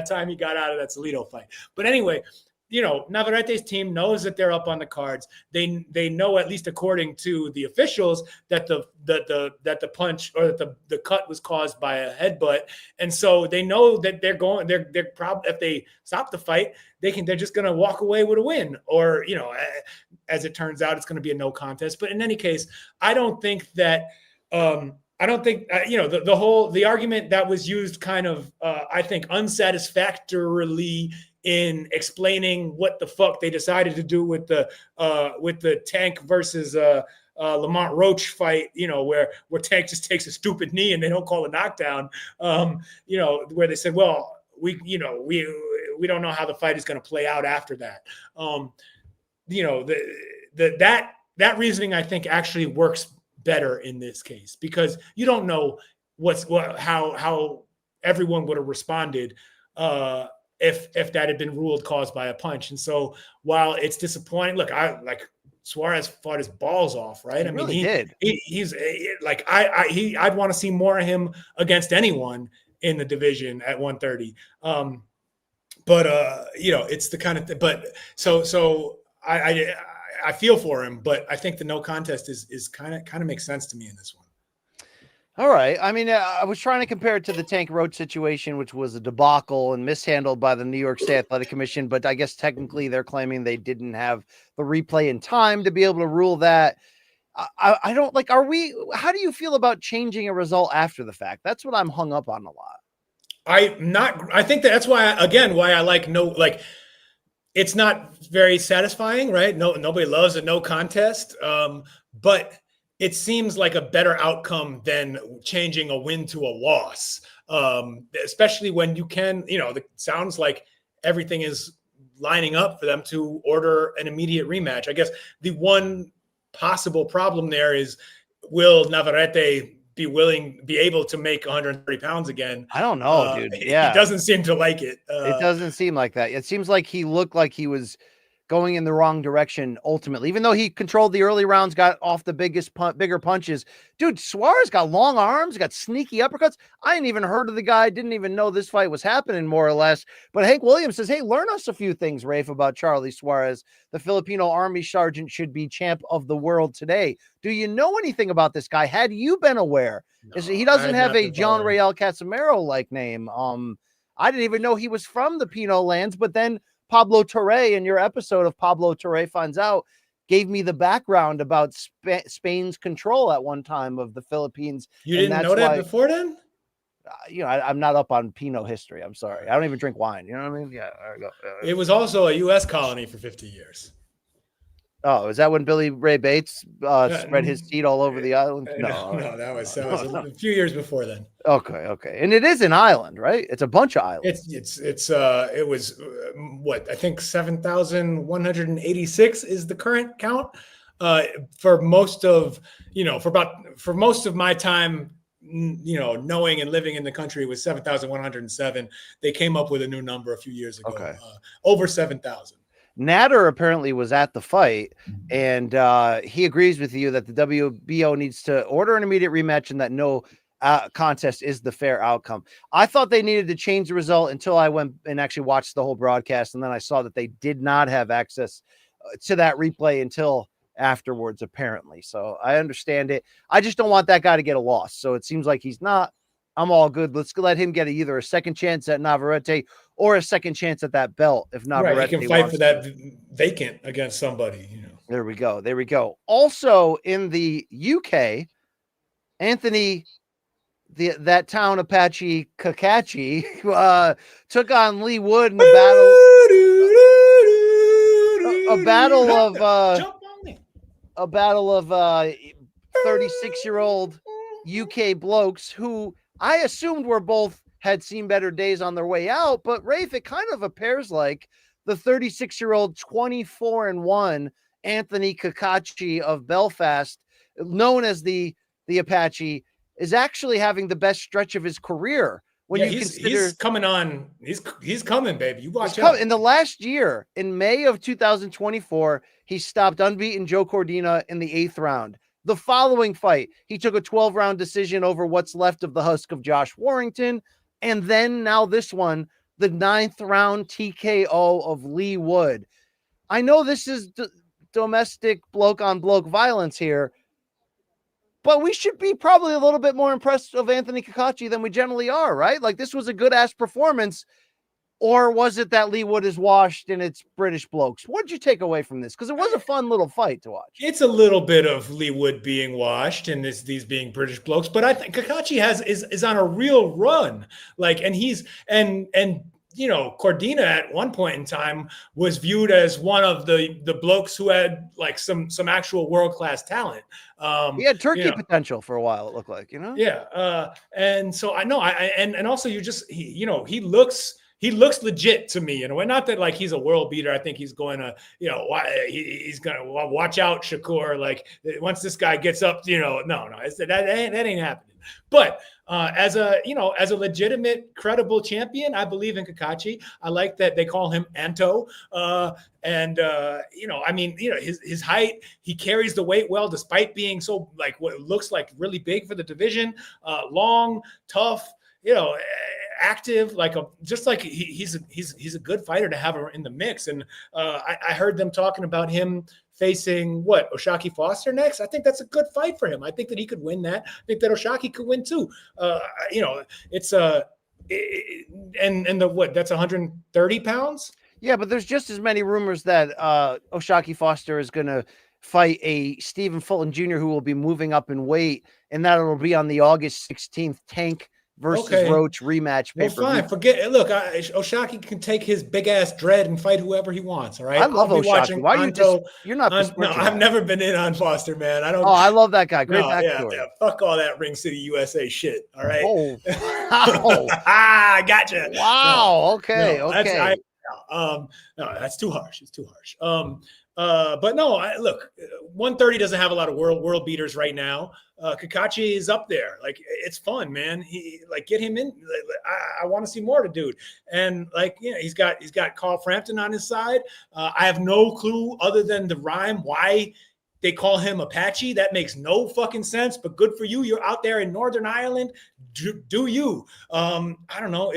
time he got out of that Salido fight. But anyway, Navarrete's team knows that they're up on the cards. They know, at least according to the officials, that the punch or that the cut was caused by a headbutt, and so they know that they're probably, if they stop the fight, they're just going to walk away with a win, or as it turns out, it's going to be a no contest. But in any case, I don't think that. The argument that was used kind of, I think, unsatisfactorily in explaining what the fuck they decided to do with the Tank versus Lamont Roach fight, where Tank just takes a stupid knee and they don't call a knockdown, where they said, well, we don't know how the fight is going to play out after that. That reasoning, I think, actually works better in this case, because you don't know how everyone would have responded if that had been ruled caused by a punch. And so while it's disappointing, look, Suarez fought his balls off, right? He did. He's like, I'd want to see more of him against anyone in the division at 130. It's the kind of thing, but so I feel for him, but I think the no contest is kind of makes sense to me in this one. All right. I mean, I was trying to compare it to the Tank Roach situation, which was a debacle and mishandled by the New York State Athletic Commission. But I guess technically they're claiming they didn't have the replay in time to be able to rule that. I don't like, how do you feel about changing a result after the fact? That's what I'm hung up on a lot. I think that's why I like it's not very satisfying, right? Nobody loves a no contest. But it seems like a better outcome than changing a win to a loss, especially when you can, it sounds like everything is lining up for them to order an immediate rematch. I guess the one possible problem there is, will Navarrete be able to make 130 pounds again? I don't know, dude. Yeah. He doesn't seem to like it. It doesn't seem like that. It seems like he looked like he was going in the wrong direction ultimately, even though he controlled the early rounds, got off the bigger punches. Dude, Suarez got long arms, got sneaky uppercuts. I hadn't even heard of the guy, didn't even know this fight was happening, more or less. But Hank Williams says, hey, learn us a few things, Rafe, about Charlie Suarez. The Filipino Army sergeant should be champ of the world today. Do you know anything about this guy? Had you been aware? No, he doesn't have a John Real Casimiro-like name. I didn't even know he was from the Pino lands, but then Pablo Torre, in your episode of Pablo Torre Finds Out, gave me the background about Spain's control at one time of the Philippines. You didn't know that before then? I'm not up on Pinot history. I'm sorry. I don't even drink wine. You know what I mean? Yeah. It was also a U.S. colony for 50 years. Oh, is that when Billy Ray Bates spread his seed all over the island? No, that was a few years before then. Okay. And it is an island, right? It's a bunch of islands. It was what I think 7,186 is the current count. For most of my time, knowing and living in the country, it was 7,107. They came up with a new number a few years ago. Okay. Over 7,000. Nader apparently was at the fight, and he agrees with you that the WBO needs to order an immediate rematch and that no contest is the fair outcome. I thought they needed to change the result until I went and actually watched the whole broadcast, and then I saw that they did not have access to that replay until afterwards, apparently. So I understand it. I just don't want that guy to get a loss. So it seems like he's not I'm all good. Let's let him get either a second chance at Navarrete or a second chance at that belt if Right, Navarrete he can fight wants for that vacant against somebody. You know. There we go. There we go. Also in the UK, Anthony, that town Apache Kakachi, took on Lee Wood in a battle of Jump on me. a battle of 36-year-old UK blokes who I assumed were both had seen better days on their way out, but Rafe, it kind of appears like the 36-year-old 24-1 Anthony Kakachi of Belfast, known as the Apache, is actually having the best stretch of his career. When you consider he's coming on, he's coming, baby. You watch out. In the last year, in May of 2024, he stopped unbeaten Joe Cordina in the 8th round. The following fight, he took a 12-round decision over what's left of the husk of Josh Warrington. And then now this one, the 9th round TKO of Lee Wood. I know this is domestic bloke-on-bloke violence here, but we should be probably a little bit more impressed of Anthony Kakachi than we generally are, right? Like, this was a good-ass performance. Or was it that Lee Wood is washed and it's British blokes? What did you take away from this? Because it was a fun little fight to watch. It's a little bit of Lee Wood being washed and these being British blokes, but I think Kakachi is on a real run. Like, and he's and you know, Cordina at one point in time was viewed as one of the blokes who had like some actual world-class talent. He had Turkey potential for a while, it looked like, you know? Yeah. And so I know and also he looks legit to me in a way. Not that like he's a world beater. I think he's going to, he's going to watch out, Shakur. Like once this guy gets up, no, that ain't happening. But as a legitimate, credible champion, I believe in Kakachi. I like that they call him Anto. His height, he carries the weight well, despite being so like what looks like really big for the division. Long, tough, active, he's a good fighter to have in the mix. And I heard them talking about him facing Oshaki Foster next. I think that's a good fight for him. I think that he could win that. I think that Oshaki could win too. It's that's 130 pounds. Yeah, but there's just as many rumors that Oshaki Foster is going to fight a Stephen Fulton Jr. who will be moving up in weight, and that will be on the August 16th Tank versus Roach rematch. Well, fine. Forget. Look, Oshaki can take his big ass dread and fight whoever he wants. All right. I love Oshaki. Why are you're not? No, I've never been in on Foster, man. I don't. Oh, I love that guy. Great backstory. Yeah. Fuck all that Ring City USA shit. All right. Oh. I gotcha. Wow. No, okay. Okay. No, that's too harsh. It's too harsh. But no, look, 130 doesn't have a lot of world beaters right now. Kakachi is up there. Like, it's fun, man. He get him in. I want to see more to dude. And he's got Carl Frampton on his side. I have no clue other than the rhyme why they call him Apache. That makes no fucking sense, but good for you. You're out there in Northern Ireland. Do you? I don't know.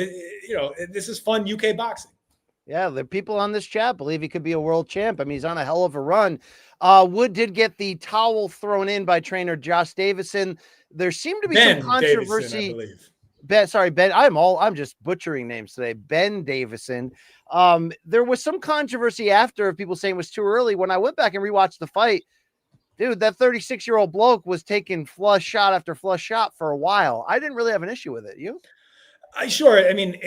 This is fun UK boxing. Yeah, the people on this chat believe he could be a world champ. I mean, he's on a hell of a run. Wood did get the towel thrown in by trainer Josh Davison. There seemed to be some controversy. Ben. I'm just butchering names today. Ben Davison. There was some controversy after of people saying it was too early. When I went back and rewatched the fight, dude, that 36-year-old bloke was taking flush shot after flush shot for a while. I didn't really have an issue with it. You? Sure. I mean,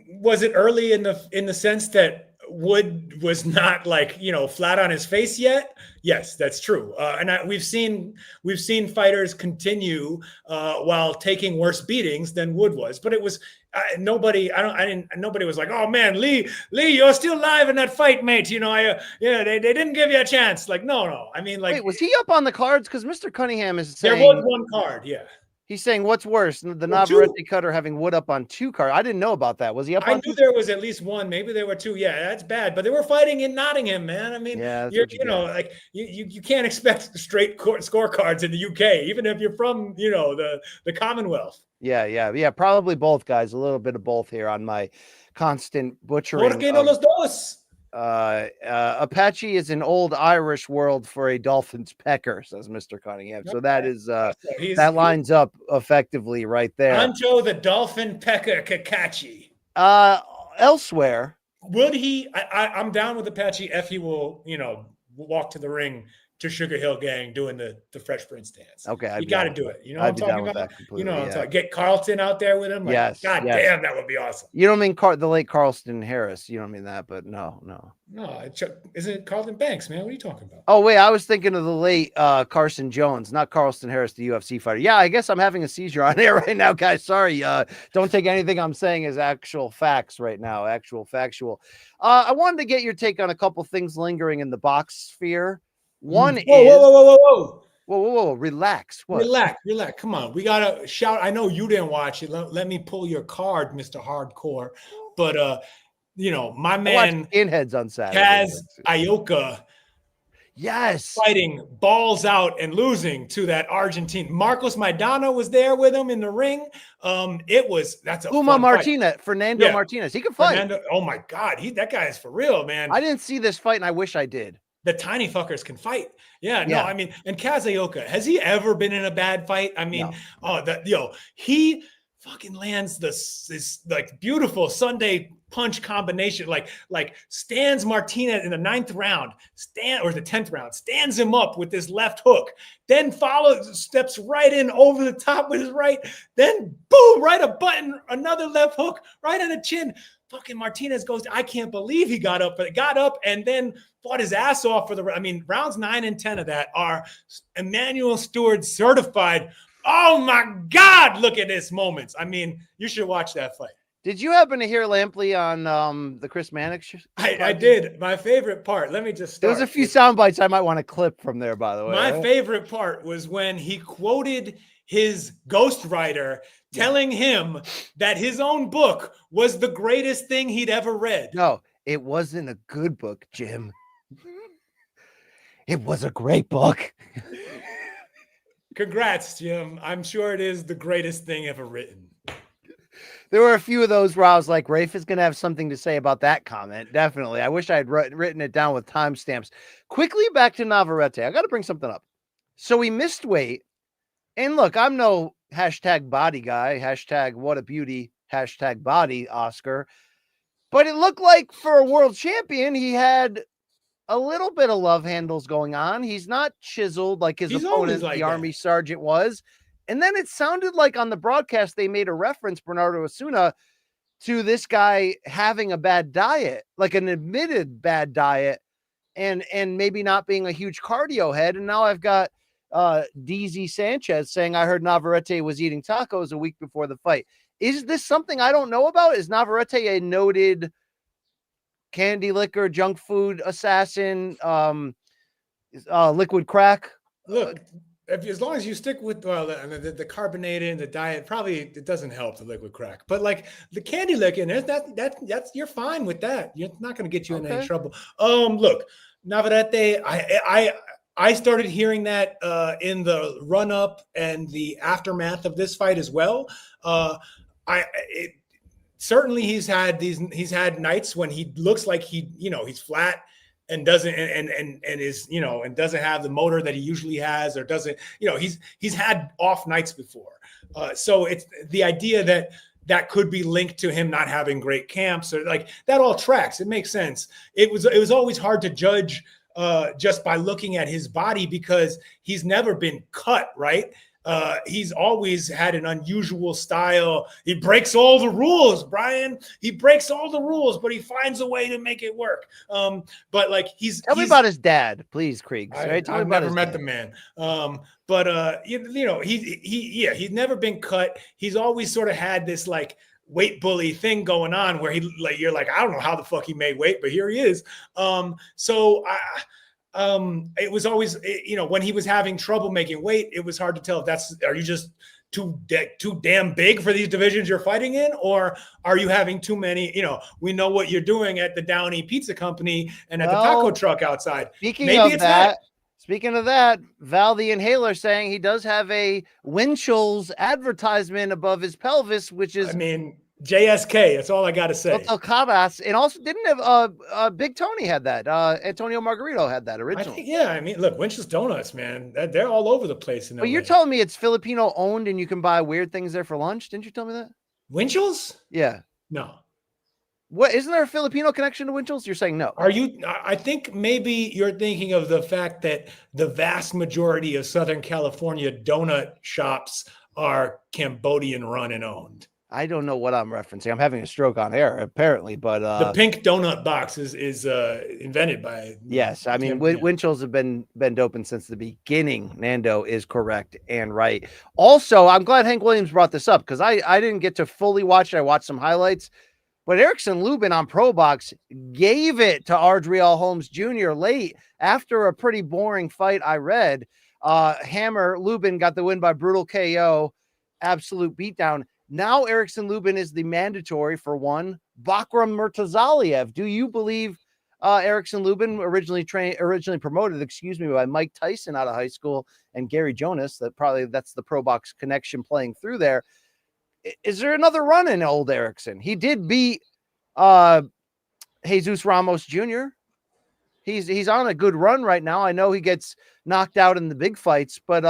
was it early in the sense that Wood was not flat on his face yet? Yes, that's true. And we've seen fighters continue while taking worse beatings than Wood was. But it was nobody was like, oh man, Lee, you're still alive in that fight, mate. They didn't give you a chance. Like, no. I mean, wait, was he up on the cards? Because Mr. Cunningham is saying there was one card. Yeah. He's saying, what's worse, the Navarrete cutter having Wood up on 2 cards? I didn't know about that. Was he up on 2? I knew there was at least one. Maybe there were 2. Yeah, that's bad. But they were fighting in Nottingham, man. I mean, you can't expect straight scorecards in the UK, even if you're from, the Commonwealth. Yeah. Probably both, guys. A little bit of both here on my constant butchering. ¿Por qué no los dos? Apache is an old Irish word for a dolphin's pecker, says Mr. Cunningham. So that is that lines up effectively right there. Anjo the Dolphin Pecker Kakachi. Elsewhere, Would he? I'm down with Apache if he will, walk to the ring to Sugar Hill Gang doing the Fresh Prince dance. Okay, you got to do it. You know what I'm talking about? You know what I'm talking. Get Carlton out there with him. Like, yes. God damn, that would be awesome. You don't mean the late Carlston Harris. You don't mean that, but no. Isn't it Carlton Banks, man? What are you talking about? Oh wait, I was thinking of the late Carson Jones, not Carlston Harris, the UFC fighter. Yeah, I guess I'm having a seizure on air right now, guys. Sorry. Don't take anything I'm saying as actual facts right now. Actual factual. I wanted to get your take on a couple things lingering in the box sphere. One whoa, relax. What? Relax. Come on. We got to shout. I know you didn't watch it. Let me pull your card, Mr. Hardcore. But, my man, Skinheads on Saturday. Kaz Ioka. Yes. Fighting balls out and losing to that Argentine. Marcos Maidana was there with him in the ring. That's a Fernando Martinez. He can fight. Oh my God. That guy is for real, man. I didn't see this fight and I wish I did. The tiny fuckers can fight. And Kaz Ioka, has he ever been in a bad fight? I mean, he fucking lands this like beautiful Sunday punch combination, like stands Martinez in the 9th round, or the 10th round, stands him up with this left hook, then steps right in over the top with his right, then boom, right a button, another left hook, right on the chin. Fucking Martinez goes, I can't believe he got up and then fought his ass off rounds 9 and 10 of that are Emmanuel Stewart certified. Oh my God, look at this moments. I mean, you should watch that fight. Did you happen to hear Lampley on the Chris Mannix show? I did. My favorite part, let me just start. There's a few sound bites I might want to clip from there, by the way. My favorite part was when he quoted his ghostwriter telling him that his own book was the greatest thing he'd ever read. No, it wasn't a good book, Jim. It was a great book. Congrats, Jim. I'm sure it is the greatest thing ever written. There were a few of those where I was like, Rafe is going to have something to say about that comment. Definitely. I wish I had written it down with timestamps. Quickly back to Navarrete. I got to bring something up. So he missed weight. And look, I'm no #body guy, #what a beauty, #body Oscar. But it looked like for a world champion, he had a little bit of love handles going on. He's not chiseled like his opponent, the Army Sergeant, was. And then it sounded like on the broadcast, they made a reference, Bernardo Osuna, to this guy having a bad diet, like an admitted bad diet, and maybe not being a huge cardio head. And now I've got DZ Sanchez saying, I heard Navarrete was eating tacos a week before the fight. Is this something I don't know about? Is Navarrete a noted candy liquor, junk food assassin, liquid crack? Look, as long as you stick with the carbonated and the diet, probably it doesn't help the liquid crack. But like the candy liquor, that's you're fine with that. You're not going to get you in any trouble. Look, Navarrete, I started hearing that in the run up and the aftermath of this fight as well. Certainly he's had nights when he looks like he's flat and doesn't and doesn't have the motor that he usually has, or doesn't, he's had off nights before. So it's the idea that could be linked to him not having great camps, or like that all tracks. It makes sense. It was always hard to judge just by looking at his body because he's never been cut, right? He's always had an unusual style. He breaks all the rules, Brian. He breaks all the rules, but he finds a way to make it work. But like tell me about his dad, please, Kriegs. Right? I've never met the man. He's never been cut. He's always sort of had this like weight bully thing going on where you're like, I don't know how the fuck he made weight, but here he is. It was always, when he was having trouble making weight, it was hard to tell are you just too damn big for these divisions you're fighting in, or are you having too many? We know what you're doing at the Downey Pizza Company and at the taco truck outside. Speaking of that, Val the Inhaler saying he does have a Winchel's advertisement above his pelvis, which is, JSK. That's all I got to say. Soto Cabas, and also didn't have Big Tony had that. Antonio Margarito had that originally. I mean, look, Winchell's Donuts, man, they're all over the place in LA. But you're telling me it's Filipino owned and you can buy weird things there for lunch? Didn't you tell me that? Winchell's? Yeah. No. What, isn't there a Filipino connection to Winchell's? You're saying no. Are you? I think maybe you're thinking of the fact that the vast majority of Southern California donut shops are Cambodian run and owned. I don't know what I'm referencing. I'm having a stroke on air, apparently, but the pink donut box is invented by. Yes, I mean Winchell's have been open since the beginning. Nando is correct and right. Also, I'm glad Hank Williams brought this up because I didn't get to fully watch it. I watched some highlights, but Erickson Lubin on Pro Box gave it to Ardreal Holmes Jr. late after a pretty boring fight. I read Hammer Lubin got the win by brutal KO, absolute beatdown. Now Erickson Lubin is the mandatory for one Bakram Murtazaliev. Do you believe Erickson Lubin, originally promoted, by Mike Tyson out of high school and Gary Jonas, that's the Pro Box connection playing through there. Is there another run in old Erickson? He did beat Jesus Ramos Jr. He's on a good run right now. I know he gets knocked out in the big fights, but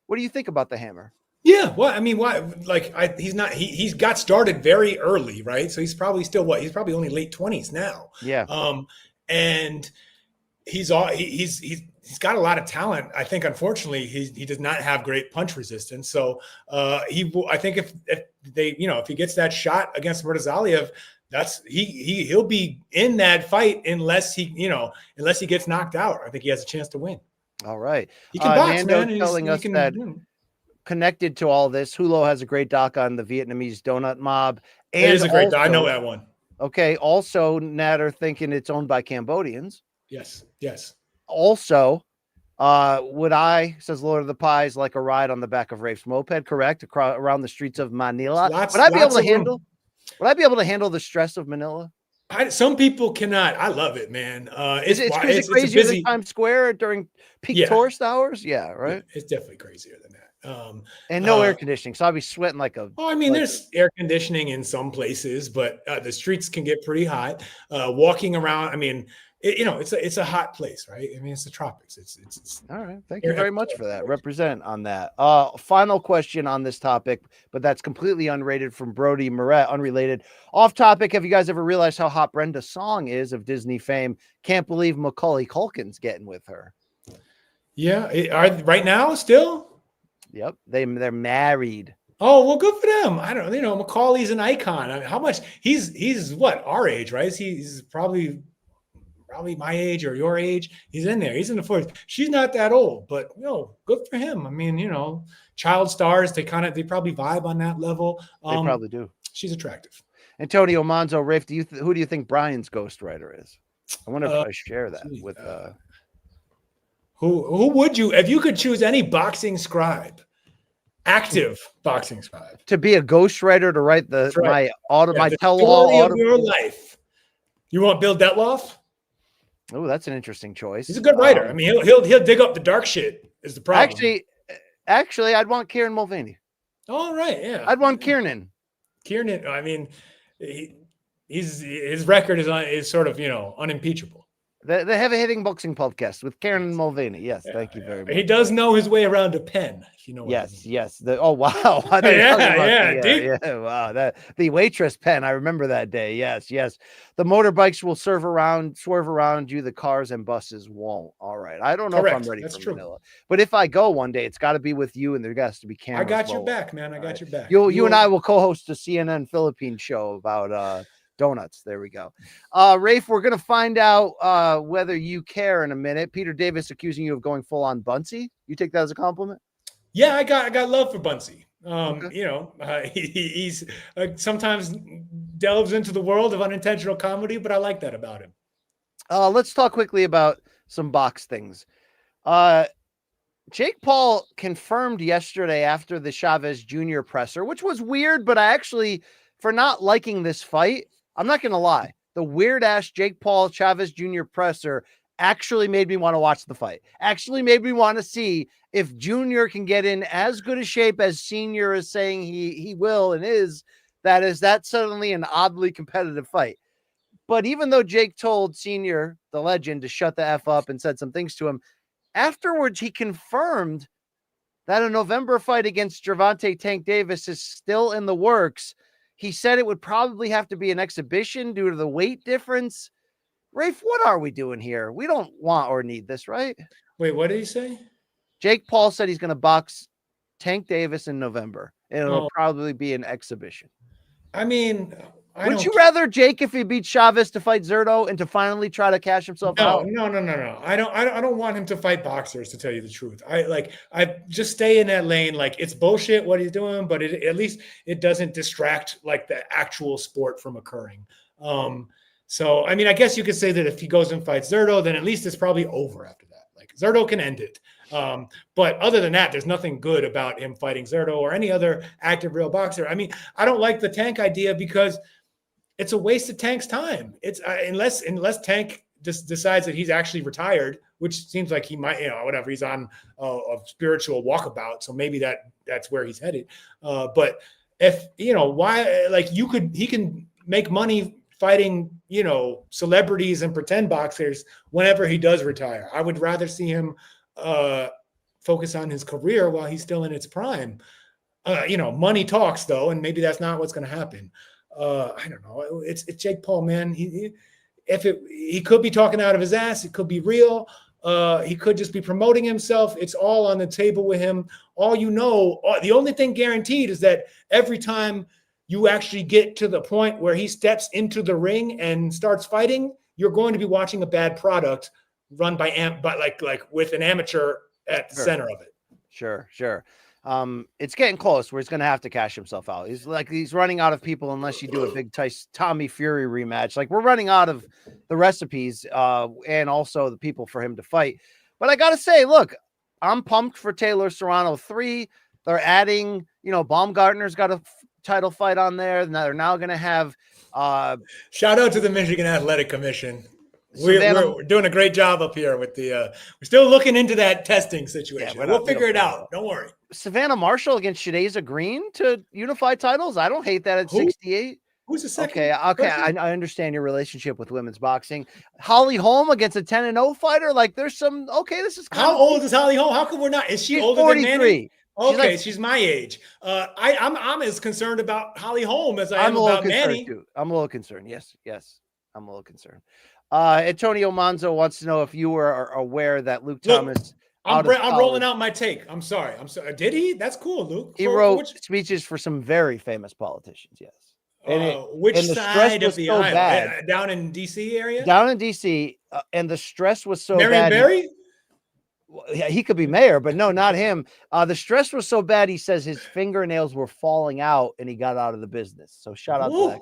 what do you think about the Hammer? Yeah, well, I mean, why? Like, he's got started very early, right? So he's probably still he's probably only late 20s now. Yeah. And he's got a lot of talent. I think, unfortunately, he does not have great punch resistance. So I think if he gets that shot against Murtazaliev, he'll be in that fight unless he gets knocked out. I think he has a chance to win. All right. He can box, Nando man. telling us that. Connected to all this, Hulo has a great doc on the Vietnamese donut mob. And it is a great doc. I know that one. Okay. Also, Natter thinking it's owned by Cambodians. Yes. Also, would I, says Lord of the Pies, like a ride on the back of Rafe's moped, correct? Around the streets of Manila. Would I be able to handle the stress of Manila? Some people cannot. I love it, man. It's crazier than Times Square during peak tourist hours. Yeah, right. Yeah, it's definitely crazier than that. And no air conditioning, so I'll be sweating like a. Oh, I mean, there's air conditioning in some places, but the streets can get pretty hot. Walking around, I mean, it's a hot place, right? I mean, it's the tropics. It's all right. Thank you very much for that. Represent on that. Final question on this topic, but that's completely unrated from Brody Moret, unrelated. Off topic. Have you guys ever realized how hot Brenda Song is of Disney fame? Can't believe Macaulay Culkin's getting with her. Yeah, right now still. Yep, they're married. Oh, well, good for them. I don't, Macaulay's an icon. I mean, how much he's what, our age, right? He's probably my age or your age. He's in there. He's in the 40s. She's not that old, but good for him. I mean, child stars, they probably vibe on that level. They probably do. She's attractive. Antonio Monzo, Rafe, who do you think Brian's ghostwriter is? I wonder if I share that with who would you, if you could choose any boxing scribe, active boxing scribe, to be a ghostwriter to write my tell-all of your life? You want Bill Detloff? Oh, that's an interesting choice. He's a good writer. I mean, he'll dig up the dark shit. Is the problem? Actually, I'd want Kieran Mulvaney. All right, yeah. I'd want Kieran. Kieran. I mean, his record is sort of unimpeachable. The heavy hitting boxing podcast with Kieran Mulvaney. Yes, thank you very much. He does know his way around a pen. If you know. Yes. Oh wow. Wow. The waitress pen. I remember that day. Yes. The motorbikes will swerve around you. The cars and buses won't. All right. I don't know if I'm ready for Manila, but if I go one day, it's got to be with you, and there has to be cameras. I got your back, man. I got your back. You and I will co-host a CNN Philippines show about donuts. There we go. Rafe, we're going to find out whether you care in a minute. Peter Davis accusing you of going full on Bunsey. You take that as a compliment? Yeah, I got love for Bunsey. Okay. He's sometimes delves into the world of unintentional comedy, but I like that about him. Let's talk quickly about some box things. Jake Paul confirmed yesterday after the Chavez Jr. presser, which was weird, but I actually, for not liking this fight, I'm not going to lie. The weird ass Jake Paul Chavez Jr. presser actually made me want to watch the fight. Actually made me want to see if Jr. can get in as good a shape as Senior is saying he will and is that's suddenly an oddly competitive fight. But even though Jake told Senior, the legend, to shut the F up and said some things to him, afterwards he confirmed that a November fight against Gervonta Tank Davis is still in the works. He said it would probably have to be an exhibition due to the weight difference. Rafe, what are we doing here? We don't want or need this, right? Wait, what did he say? Jake Paul said he's going to box Tank Davis in November, and it'll Oh. probably be an exhibition. I mean, Would you rather Jake, if he beat Chavez, to fight Zerto and to finally try to cash himself out? No. I don't want him to fight boxers, to tell you the truth. I just stay in that lane. Like, it's bullshit what he's doing, but at least it doesn't distract like the actual sport from occurring. So I mean, I guess you could say that if he goes and fights Zerto, then at least it's probably over after that. Like, Zerto can end it. But other than that, there's nothing good about him fighting Zerto or any other active real boxer. I mean, I don't like the Tank idea because it's a waste of Tank's time. It's unless Tank just decides that he's actually retired, which seems like he might, whatever. He's on a spiritual walkabout, so maybe that's where he's headed. But if why, like, he can make money fighting, celebrities and pretend boxers whenever he does retire. I would rather see him focus on his career while he's still in its prime. Money talks though, and maybe that's not what's going to happen. I don't know. It's Jake Paul, man. He could be talking out of his ass. It could be real. He could just be promoting himself. It's all on the table with him. The only thing guaranteed is that every time you actually get to the point where he steps into the ring and starts fighting, you're going to be watching a bad product run by with an amateur at the center of it. Sure. It's getting close where he's going to have to cash himself out. He's running out of people unless you do a big Tommy Fury rematch. Like, we're running out of the recipes and also the people for him to fight. But I got to say, look, I'm pumped for Taylor Serrano 3. They're adding, Baumgartner's got a title fight on there. And they're now going to have shout out to the Michigan Athletic Commission. We're doing a great job up here with we're still looking into that testing situation. Yeah, we'll figure it out. Don't worry. Savannah Marshall against Shadeza Green to unify titles. I don't hate that at 68. Who's the second? Okay. I understand your relationship with women's boxing. Holly Holm against a 10-0 fighter. Like, there's some, this is how old is Holly Holm? How come we're not? Is she older 43. Than Manny? Okay, she's my age. I'm as concerned about Holly Holm as I am about Manny. Too. I'm a little concerned. Yes. I'm a little concerned. Antonio Manzo wants to know if you were aware that Luke Thomas. I'm rolling out my take. I'm sorry. Did he? That's cool, Luke. He wrote speeches for some very famous politicians. Yes. Which side of the aisle? Down in D.C. area? Down in D.C. And the stress was so Marion bad. Barry? He could be mayor, but no, not him. The stress was so bad, he says his fingernails were falling out and he got out of the business. So shout out to that guy.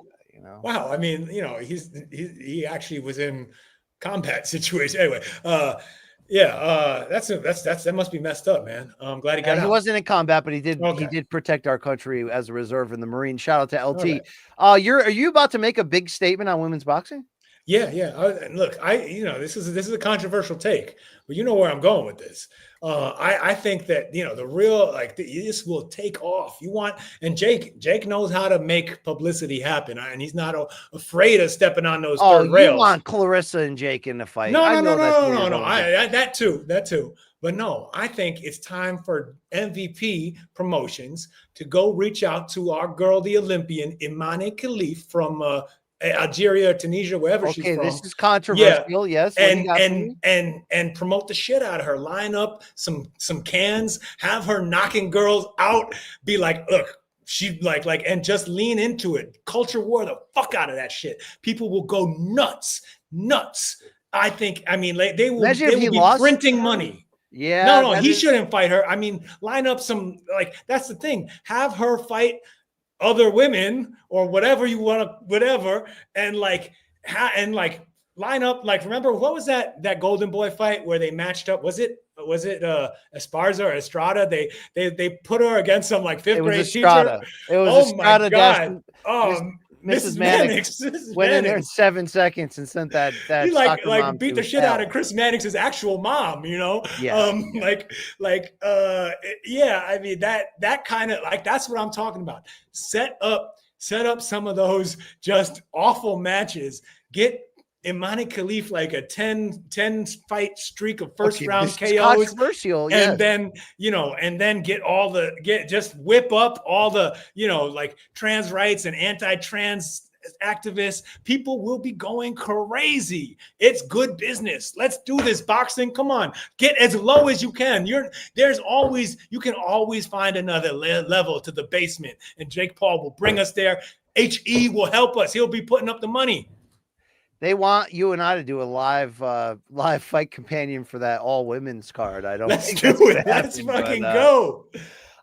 Wow. I mean, he actually was in combat situation. Anyway, that must be messed up, man. I'm glad he got out. He wasn't in combat, but he did protect our country as a reserve in the Marine. Shout out to LT. Okay. Are you about to make a big statement on women's boxing? Yeah. Look, this is a controversial take, but you know where I'm going with this. I think that the real this will take off. And Jake knows how to make publicity happen, and he's not afraid of stepping on those third rails. You want Clarissa and Jake in the fight? No. That too. But no, I think it's time for MVP Promotions to go reach out to our girl, the Olympian Imane Khalif from Algeria, Tunisia, wherever she's from. This is controversial, yes. And promote the shit out of her. Line up some cans, have her knocking girls out. Be like, look, she and just lean into it. Culture war the fuck out of that shit. People will go nuts. I think. I mean, they will be printing money. Yeah. No, he shouldn't fight her. I mean, line up some that's the thing. Have her fight other women or whatever you want to, whatever, and line up. Remember what was that Golden Boy fight where they matched up? Was it Esparza or Estrada? They put her against some fifth grade teacher. It was Estrada. My God. Mrs. Mannix went in there in 7 seconds and sent that he beat the shit out of Chris Mannix's actual mom, Yeah. I mean that kind of that's what I'm talking about. Set up Set up some of those just awful matches. Get Imani Khalif like a 10 fight streak of first round this is KOs. controversial, And yes. then, just whip up all the, like trans rights and anti-trans activists. People will be going crazy. It's good business. Let's do this, boxing. Come on, get as low as you can. You can always find another level to the basement, and Jake Paul will bring us there. HE will help us. He'll be putting up the money. They want you and I to do a live fight companion for that all women's card. I don't Let's think do that's it. gonna Let's happen, fucking but, go.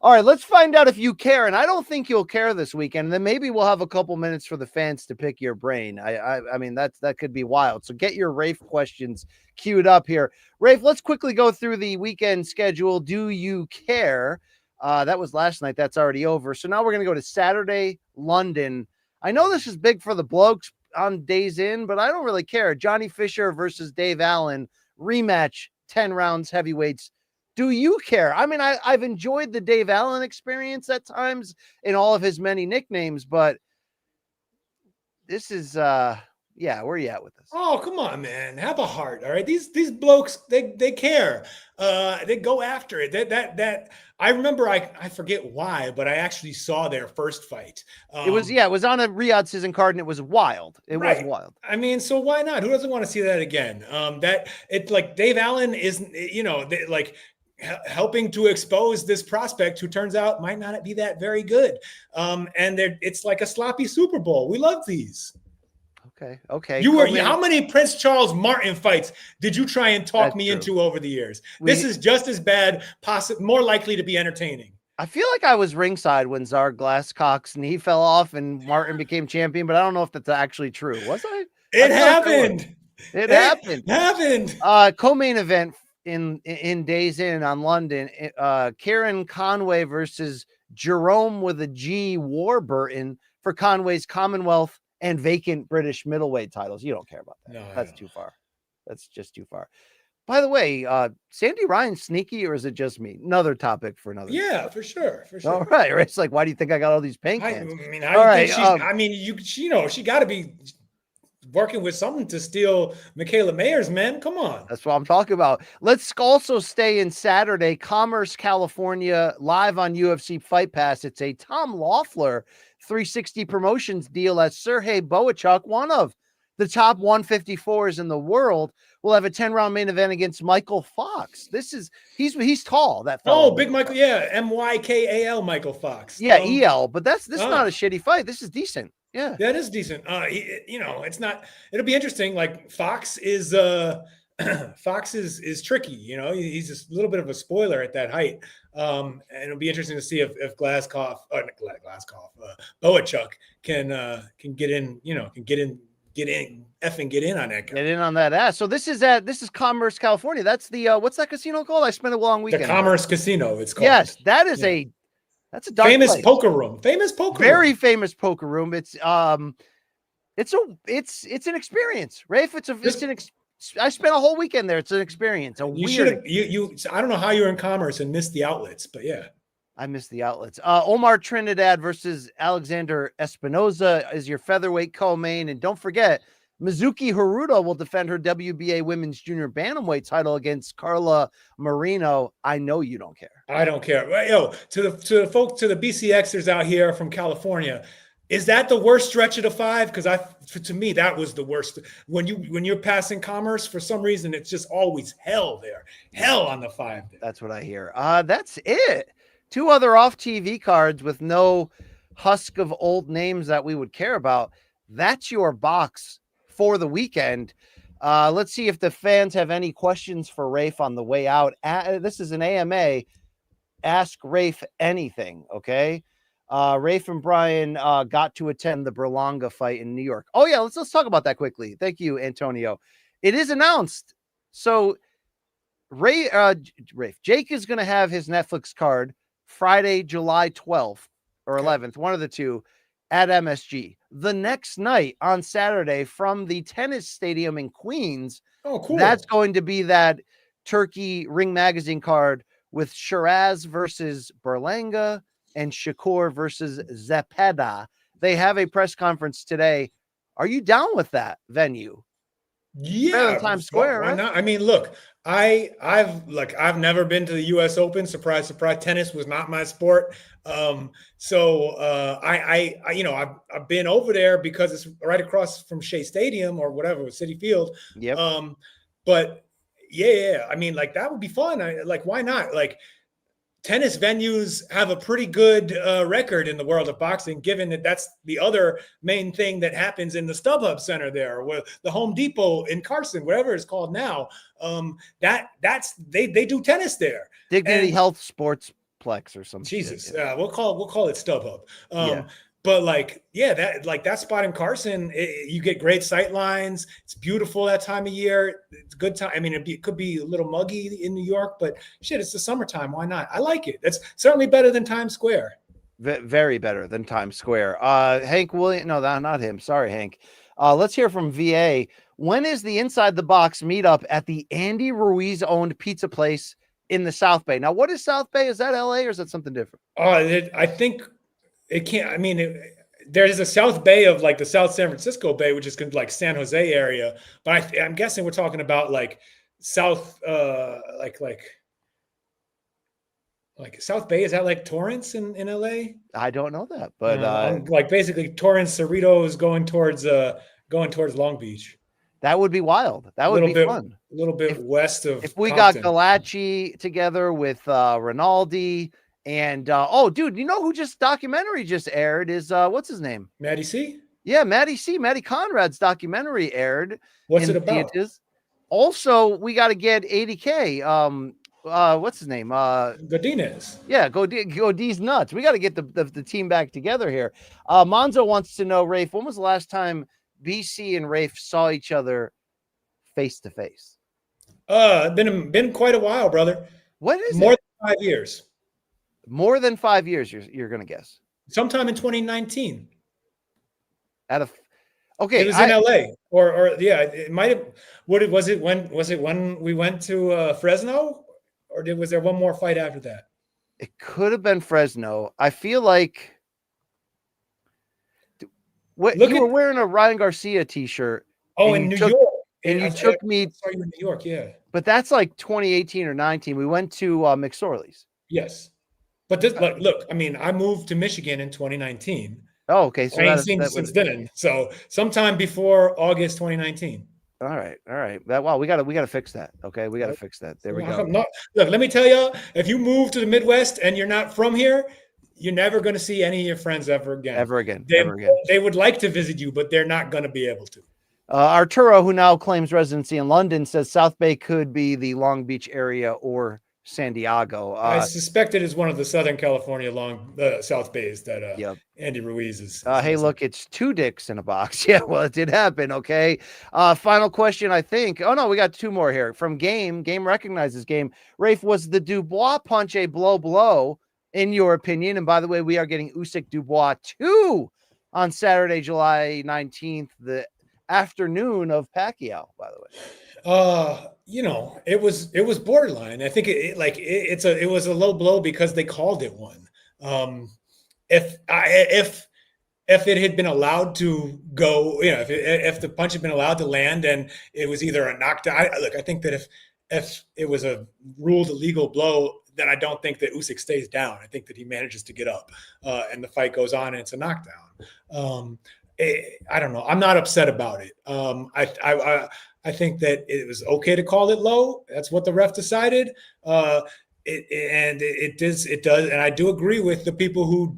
All right, let's find out if you care, and I don't think you'll care this weekend. And then maybe we'll have a couple minutes for the fans to pick your brain. I mean that could be wild. So get your Rafe questions queued up here. Rafe, let's quickly go through the weekend schedule. Do you care? That was last night. That's already over. So now we're gonna go to Saturday, London. I know this is big for the blokes on Days In, but I don't really care. Johnny Fisher versus Dave Allen rematch, 10 rounds, heavyweights. Do you care? I mean, I've enjoyed the Dave Allen experience at times in all of his many nicknames, but this is where are you at with this? Oh, come on, man. Have a heart. All right. These blokes, they care. They go after it. That I remember, I forget why, but I actually saw their first fight. It was on a Riyadh season card, and it was wild. It was wild. I mean, so why not? Who doesn't want to see that again? That it's like Dave Allen is, helping to expose this prospect who turns out might not be that very good. And it's like a sloppy Super Bowl. We love these. Okay. How many Prince Charles Martin fights did you try and talk me into over the years? This is just as bad, more likely to be entertaining. I feel like I was ringside when Czar Glasscock's knee fell off and Martin became champion, but I don't know if that's actually true. Was I? It happened. It happened. Co-main event in Days In on London. Kieran Conway versus Jerome with a G Warburton for Conway's Commonwealth and vacant British middleweight titles. You don't care about that. No, that's too far. That's just too far. By the way, Sandy Ryan sneaky, or is it just me? Another topic for another. Yeah, for sure. All right. It's like, why do you think I got all these paint cans? She got to be working with something to steal Michaela Mayer's, man. Come on. That's what I'm talking about. Let's also stay in Saturday, Commerce, California, live on UFC Fight Pass. It's a Tom Loeffler 360 Promotions deal as Sergey Boachuk, one of the top 154s in the world, will have a 10-round main event against Michael Fox. He's tall, that fellow. Oh, big Michael. Yeah, Mykal Michael Fox. Yeah, EL, but this is not a shitty fight. This is decent. Yeah, that is decent. It's not. It'll be interesting. Like Fox is tricky. He's a little bit of a spoiler at that height. And it'll be interesting to see if Boachuk can get in. Get in on that guy. Get in on that ass. So this is Commerce, California. That's the what's that casino called? I spent a long weekend. The Commerce Casino. It's called. Yes, that is that's a dark famous place. poker room. Very famous poker room. It's an experience, Rafe. I spent a whole weekend there. It's an experience. I don't know how you're in Commerce and missed the outlets, but yeah. I missed the outlets. Omar Trinidad versus Alexander Espinoza is your featherweight co-main. And don't forget, Mizuki Haruta will defend her WBA Women's Junior Bantamweight title against Carla Marino. I know you don't care. I don't care. To the BCXers out here from California, is that the worst stretch of the 5? Because to me, that was the worst. When you're passing Commerce, for some reason, it's just always hell there. Hell on the 5 there. That's what I hear. That's it. 2 other off TV cards with no husk of old names that we would care about. That's your box for the weekend. Let's see if the fans have any questions for Rafe on the way out. This is an AMA. Ask Rafe anything, okay? Rafe and Brian got to attend the Berlanga fight in New York. Oh, yeah, let's talk about that quickly. Thank you, Antonio. It is announced. So Rafe, Jake is going to have his Netflix card Friday, July 12th or 11th, one of the two, at MSG. The next night on Saturday from the tennis stadium in Queens. Oh, cool. That's going to be that Turki-Ring magazine card with Shiraz versus Berlanga and Shakur versus Zepeda. they have a press conference today. Are you down with that venue? Better than Yeah, Times Square, why right? not? I mean, look, I've never been to the U.S. Open. Surprise, surprise. Tennis was not my sport. I've been over there because it's right across from Shea Stadium or whatever, City Field. Yep. But yeah. I mean, like that would be fun. Why not? Like tennis venues have a pretty good record in the world of boxing, given that that's the other main thing that happens in the StubHub Center there, or the Home Depot in Carson, whatever it's called now. They do tennis there. Dignity And Health Sportsplex or some Jesus, shit. Yeah. we'll call it StubHub. Yeah. But that spot in Carson, you get great sight lines. It's beautiful that time of year. It's a good time. I mean, it could be a little muggy in New York, but shit, it's the summertime. Why not? I like it. That's certainly better than Times Square. Very better than Times Square. Hank William, no, not him. Sorry, Hank. Let's hear from VA. When is the Inside the Box meetup at the Andy Ruiz owned pizza place in the South Bay? Now, what is South Bay? Is that LA or is that something different? I think it can't. I mean, there's a South Bay of like the South San Francisco Bay, which is like San Jose area. But I'm guessing we're talking about like South, like South Bay. Is that like Torrance in LA? I don't know that, but like basically Torrance, Cerritos going towards Long Beach. That would be wild. That would be fun. A little bit west of. If we Compton. got Galacci together with Rinaldi and dude, you know who documentary just aired is what's his name? Maddie C. Yeah, Maddie C. Maddie Conrad's documentary aired. What's it about? Also, we got to get 80K. What's his name? Godinez. Yeah, God's nuts. We got to get the team back together here. Monzo wants to know, Rafe, when was the last time BC and Rafe saw each other face to face? Been quite a while, brother. What is more it? than 5 years? More than 5 years, you're gonna guess. Sometime in 2019. Okay, it was in LA, or yeah, it might have. Was it when we went to Fresno, or was there one more fight after that? It could have been Fresno. I feel like you were wearing a Ryan Garcia t-shirt. Oh, in New York. And you took me. I saw you in New York, yeah. But that's like 2018 or 19. We went to McSorley's. Yes. But look, I mean, I moved to Michigan in 2019. Oh, okay. So I ain't seen you since then. So sometime before August 2019. All right. We gotta fix that. Okay, we gotta fix that. There we go. Look, let me tell you, if you move to the Midwest and you're not from here, you're never going to see any of your friends ever again. They would like to visit you, but they're not going to be able to. Arturo, who now claims residency in London, says South Bay could be the Long Beach area or San Diego. I suspect it is one of the Southern California South Bays that Andy Ruiz is. Hey, look, it's two dicks in a box. Yeah, well, it did happen. Okay. Final question, I think. Oh, no, we got two more here. From Game. Game recognizes Game. Rafe, was the Dubois punch a blow, in your opinion? And by the way, we are getting Usyk Dubois 2 on Saturday, July 19th, the afternoon of Pacquiao, by the way. It was borderline. I think it was a low blow because they called it one. If it had been allowed to go, if the punch had been allowed to land and it was either a knockdown. I think that if it was a ruled illegal blow, then I don't think that Usyk stays down. I think that he manages to get up and the fight goes on and it's a knockdown. I don't know. I'm not upset about it. I think that it was okay to call it low. That's what the ref decided. It does. And I do agree with the people who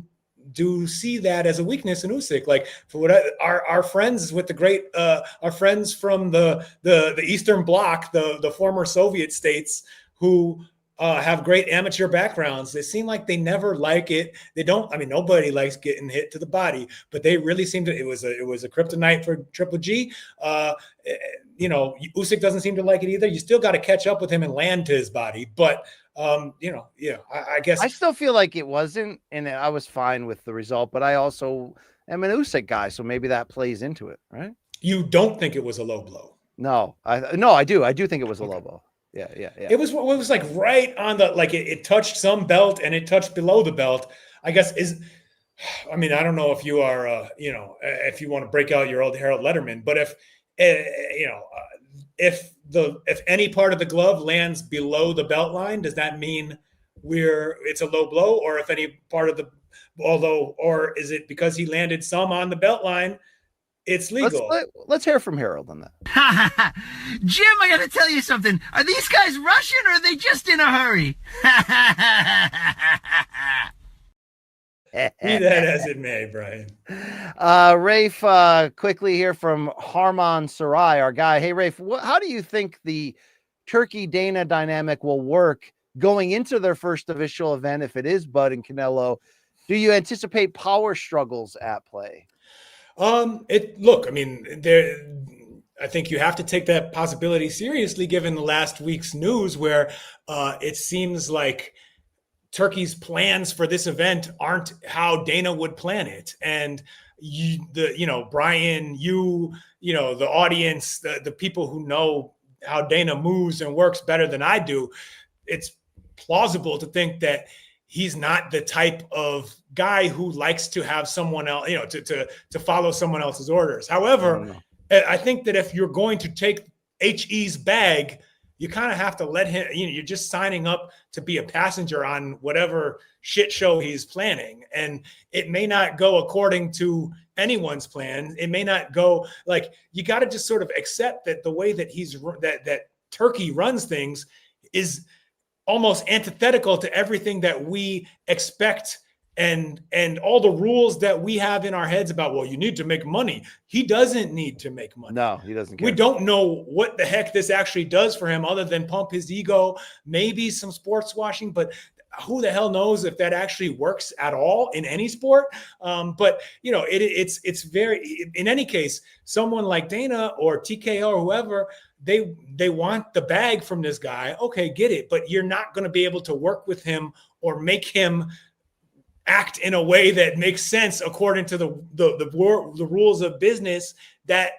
do see that as a weakness in Usyk. Like for what our friends with the great, our friends from the Eastern Bloc, the former Soviet states who have great amateur backgrounds. They seem like they never like it. They don't. I mean, nobody likes getting hit to the body, but they really seem to. It was a kryptonite for Triple G. Usyk doesn't seem to like it either. You still got to catch up with him and land to his body. But I guess I still feel like it wasn't, and I was fine with the result. But I also am an Usyk guy, so maybe that plays into it, right? You don't think it was a low blow? No, I do. I do think it was a low blow. Yeah. It was like right on the it touched some belt and it touched below the belt. I guess I mean, I don't know if you are, if you want to break out your old Harold Letterman, but if, if any part of the glove lands below the belt line, does that mean it's a low blow? Or if any part of or is it because he landed some on the belt line, it's legal? Let's hear from Harold on that. Jim, I gotta tell you something. Are these guys Russian or are they just in a hurry? Be that as it may, Brian. Rafe, quickly here from Harman Sarai, our guy. Hey, Rafe, how do you think the Turkey-Dana dynamic will work going into their first official event if it is Bud and Canelo? Do you anticipate power struggles at play? Look, I mean, I think you have to take that possibility seriously given the last week's news where it seems like Turkey's plans for this event aren't how Dana would plan it. And Brian, the audience, the people who know how Dana moves and works better than I do, it's plausible to think that he's not the type of guy who likes to have someone else, to follow someone else's orders. However, I think that if you're going to take HE's bag, you kind of have to let him, you're just signing up to be a passenger on whatever shit show he's planning. And it may not go according to anyone's plan. It may not go you got to just sort of accept that the way that that Turkey runs things is almost antithetical to everything that we expect and all the rules that we have in our heads about, well, you need to make money. He doesn't need to make money. No, he doesn't care. We don't know what the heck this actually does for him other than pump his ego, maybe some sports washing, but who the hell knows if that actually works at all in any sport. But it's very, in any case, someone like Dana or TKO or whoever, they want the bag from this guy. Okay, get it. But you're not going to be able to work with him or make him act in a way that makes sense according to the rules of business that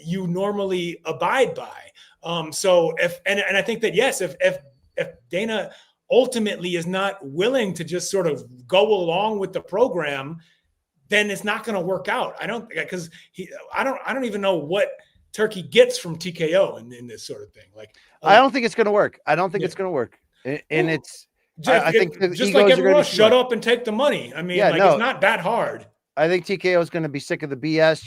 you normally abide by. So I think that, yes, if Dana ultimately is not willing to just sort of go along with the program, then it's not going to work out. I don't even know what Turkey gets from TKO in this sort of thing. I don't think it's going to work. I don't think it's going to work. And I think just like everyone else, shut up and take the money. I mean, it's not that hard. I think TKO is going to be sick of the BS,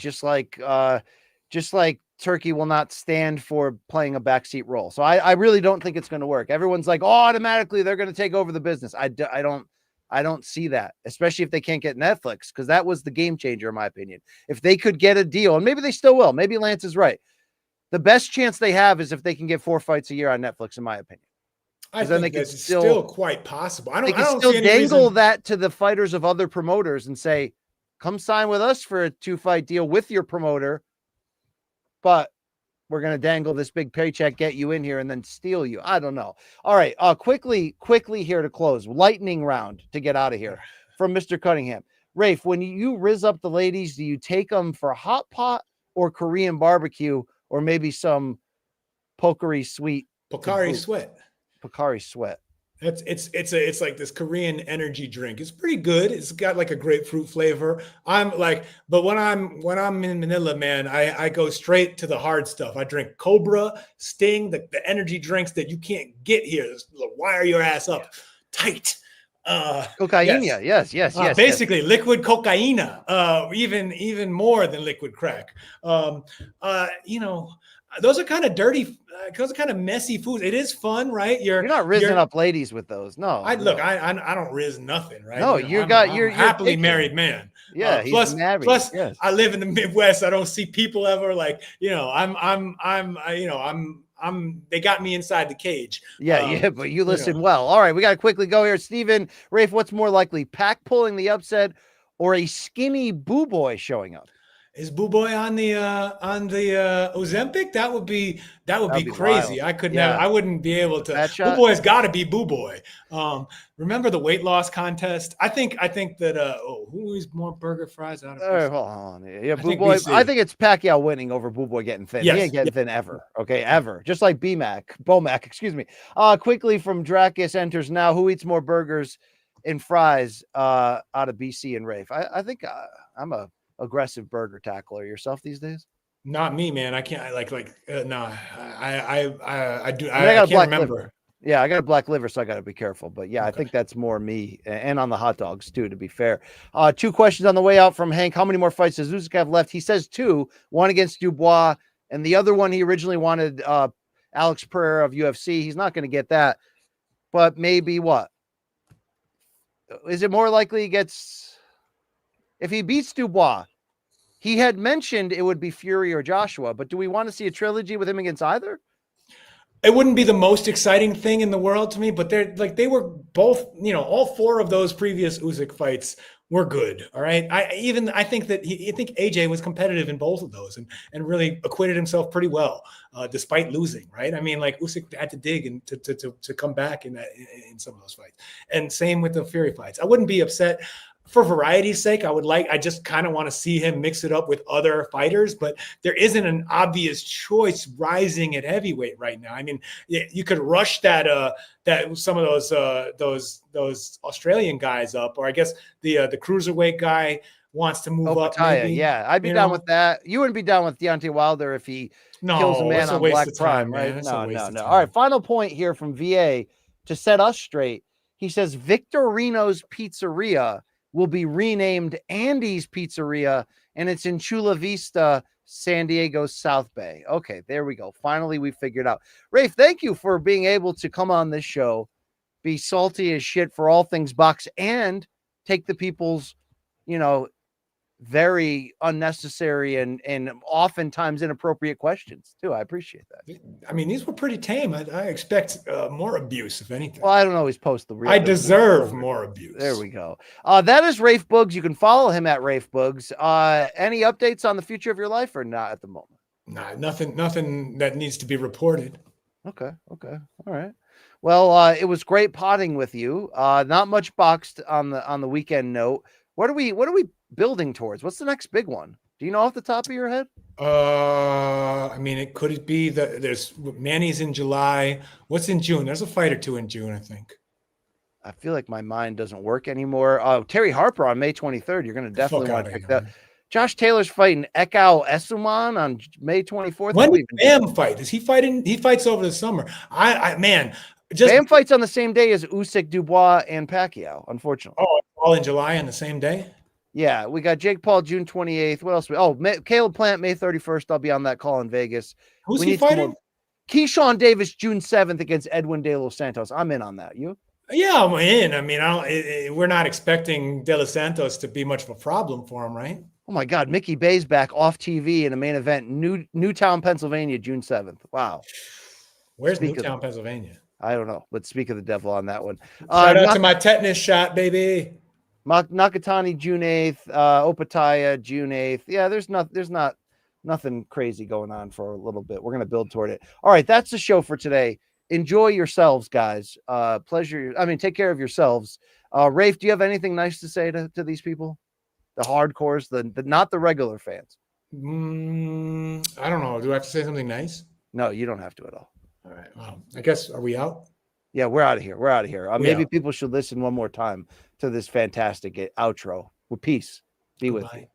just like Turkey will not stand for playing a backseat role. So I really don't think it's going to work. Everyone's like, oh, automatically they're going to take over the business. I don't see that, especially if they can't get Netflix, because that was the game changer, in my opinion. If they could get a deal, and maybe they still will, maybe Lance is right. The best chance they have is if they can get 4 fights a year on Netflix, in my opinion. I think that's still quite possible. I don't still see any dangle reason that to the fighters of other promoters and say, come sign with us for a 2-fight deal with your promoter, but we're going to dangle this big paycheck, get you in here, and then steal you. I don't know. All right. Quickly here to close. Lightning round to get out of here from Mr. Cunningham. Rafe, when you rizz up the ladies, do you take them for hot pot or Korean barbecue or maybe some Pocari Sweat? Pocari Sweat. Pocari Sweat. It's like this Korean energy drink. It's pretty good. It's got like a grapefruit flavor. But when I'm in Manila, man, I go straight to the hard stuff. I drink Cobra, Sting, the energy drinks that you can't get here. Wire your ass up tight. Cocaine, yes. Basically, liquid cocaine, even more than liquid crack. Those are kind of dirty. Those are kind of messy foods. It is fun, right? You're not rizzing up ladies with those. No, I don't rizz nothing, right? No, I'm you're happily picking. married man. Yeah, he's married. Plus, yes. I live in the Midwest. I don't see people ever they got me inside the cage. But you listen well. All right, we got to quickly go here. Steven, Rafe, what's more likely, Pac pulling the upset or a skinny Boo Boy showing up? Is Boo Boy on the Ozempic? That would be crazy. Wild. I wouldn't be able to. Boo Boy's got to be Boo Boy. Remember the weight loss contest? I think that who is more burger fries out of? Hold on. Yeah, Boo Boy. I think it's Pacquiao winning over Boo Boy getting thin. Yes. He ain't getting thin ever. Okay, ever. Just like Bomac, excuse me. Quickly from Dracus enters now. Who eats more burgers, and fries out of BC and Rafe. I think I'm a aggressive burger tackler. Yourself these days? Not me, man. I can't no. I do. I got a can't black remember. liver. Yeah, I got a black liver, so I got to be careful. But yeah, I Okay. think that's more me, and on the hot dogs too. To be fair, 2 questions on the way out from Hank. How many more fights does Usyk have left? He says 2. One against Dubois, and the other one he originally wanted Alex Pereira of UFC. He's not going to get that, but maybe what? Is it more likely he gets if he beats Dubois? He had mentioned it would be Fury or Joshua, but do we want to see a trilogy with him against either? It wouldn't be the most exciting thing in the world to me, but they were both, all 4 of those previous Usyk fights were good. All right. I think that I think AJ was competitive in both of those and really acquitted himself pretty well, despite losing. Right. I mean, like Usyk had to dig and to come back in some of those fights. And same with the Fury fights. I wouldn't be upset. For variety's sake, I just kind of want to see him mix it up with other fighters, but there isn't an obvious choice rising at heavyweight right now. I mean, you could rush that some of those Australian guys up, or I guess the cruiserweight guy wants to move up. Maybe. Yeah, I'd be down with that. You wouldn't be down with Deontay Wilder if he kills a man on Black Prime, right? No. All right, final point here from VA to set us straight. He says Victorino's Pizzeria will be renamed Andy's Pizzeria, and it's in Chula Vista, San Diego's South Bay. Okay, there we go. Finally, we figured out. Rafe, thank you for being able to come on this show, be salty as shit for all things box, and take the people's, very unnecessary and oftentimes inappropriate questions too. I appreciate that. I mean, these were pretty tame. I expect more abuse, if anything. Well, I don't always post the real. I deserve more abuse. There we go. That is Rafe Boogs. You can follow him at Rafe Boogs. Any updates on the future of your life or not at the moment? Nah, nothing that needs to be reported. Okay. All right. Well, it was great potting with you. Not much boxed on the weekend note. What are we building towards? What's the next big one? Do you know off the top of your head? I mean, it be there's Manny's in July. What's in June? There's a fight or 2 in June, I think. I feel like my mind doesn't work anymore. Terry Harper on May 23rd. You're going to definitely want to pick that. Josh Taylor's fighting Ekau Esuman on May 24th. When did Bam fight? Is he fighting? He fights over the summer. Bam fights on the same day as Usyk, Dubois, and Pacquiao, unfortunately. Oh, all in July on the same day? Yeah, we got Jake Paul June 28th. What else? Caleb Plant May 31st. I'll be on that call in Vegas. Who's he fighting? Keyshawn Davis June 7th against Edwin De Los Santos. I'm in on that. You? Yeah, I'm in. I mean, we're not expecting De Los Santos to be much of a problem for him, right? Oh my God, Mickey Bay's back off TV in a main event, Newtown, Pennsylvania, June 7th. Wow. Where's Newtown, Pennsylvania? I don't know. Let's speak of the devil on that one. Shout out to my tetanus shot, baby. Nakatani June 8th, Opataya June 8th. Yeah, there's not nothing crazy going on for a little bit. We're gonna build toward it. All right, that's the show for today. Enjoy yourselves, guys. Pleasure. I mean, take care of yourselves. Rafe, do you have anything nice to say to these people? The hardcores, the not the regular fans. I don't know. Do I have to say something nice? No, you don't have to at all. All right. Well, I guess, are we out? Yeah, we're out of here. Maybe people should listen one more time to this fantastic outro. With peace. Be with you.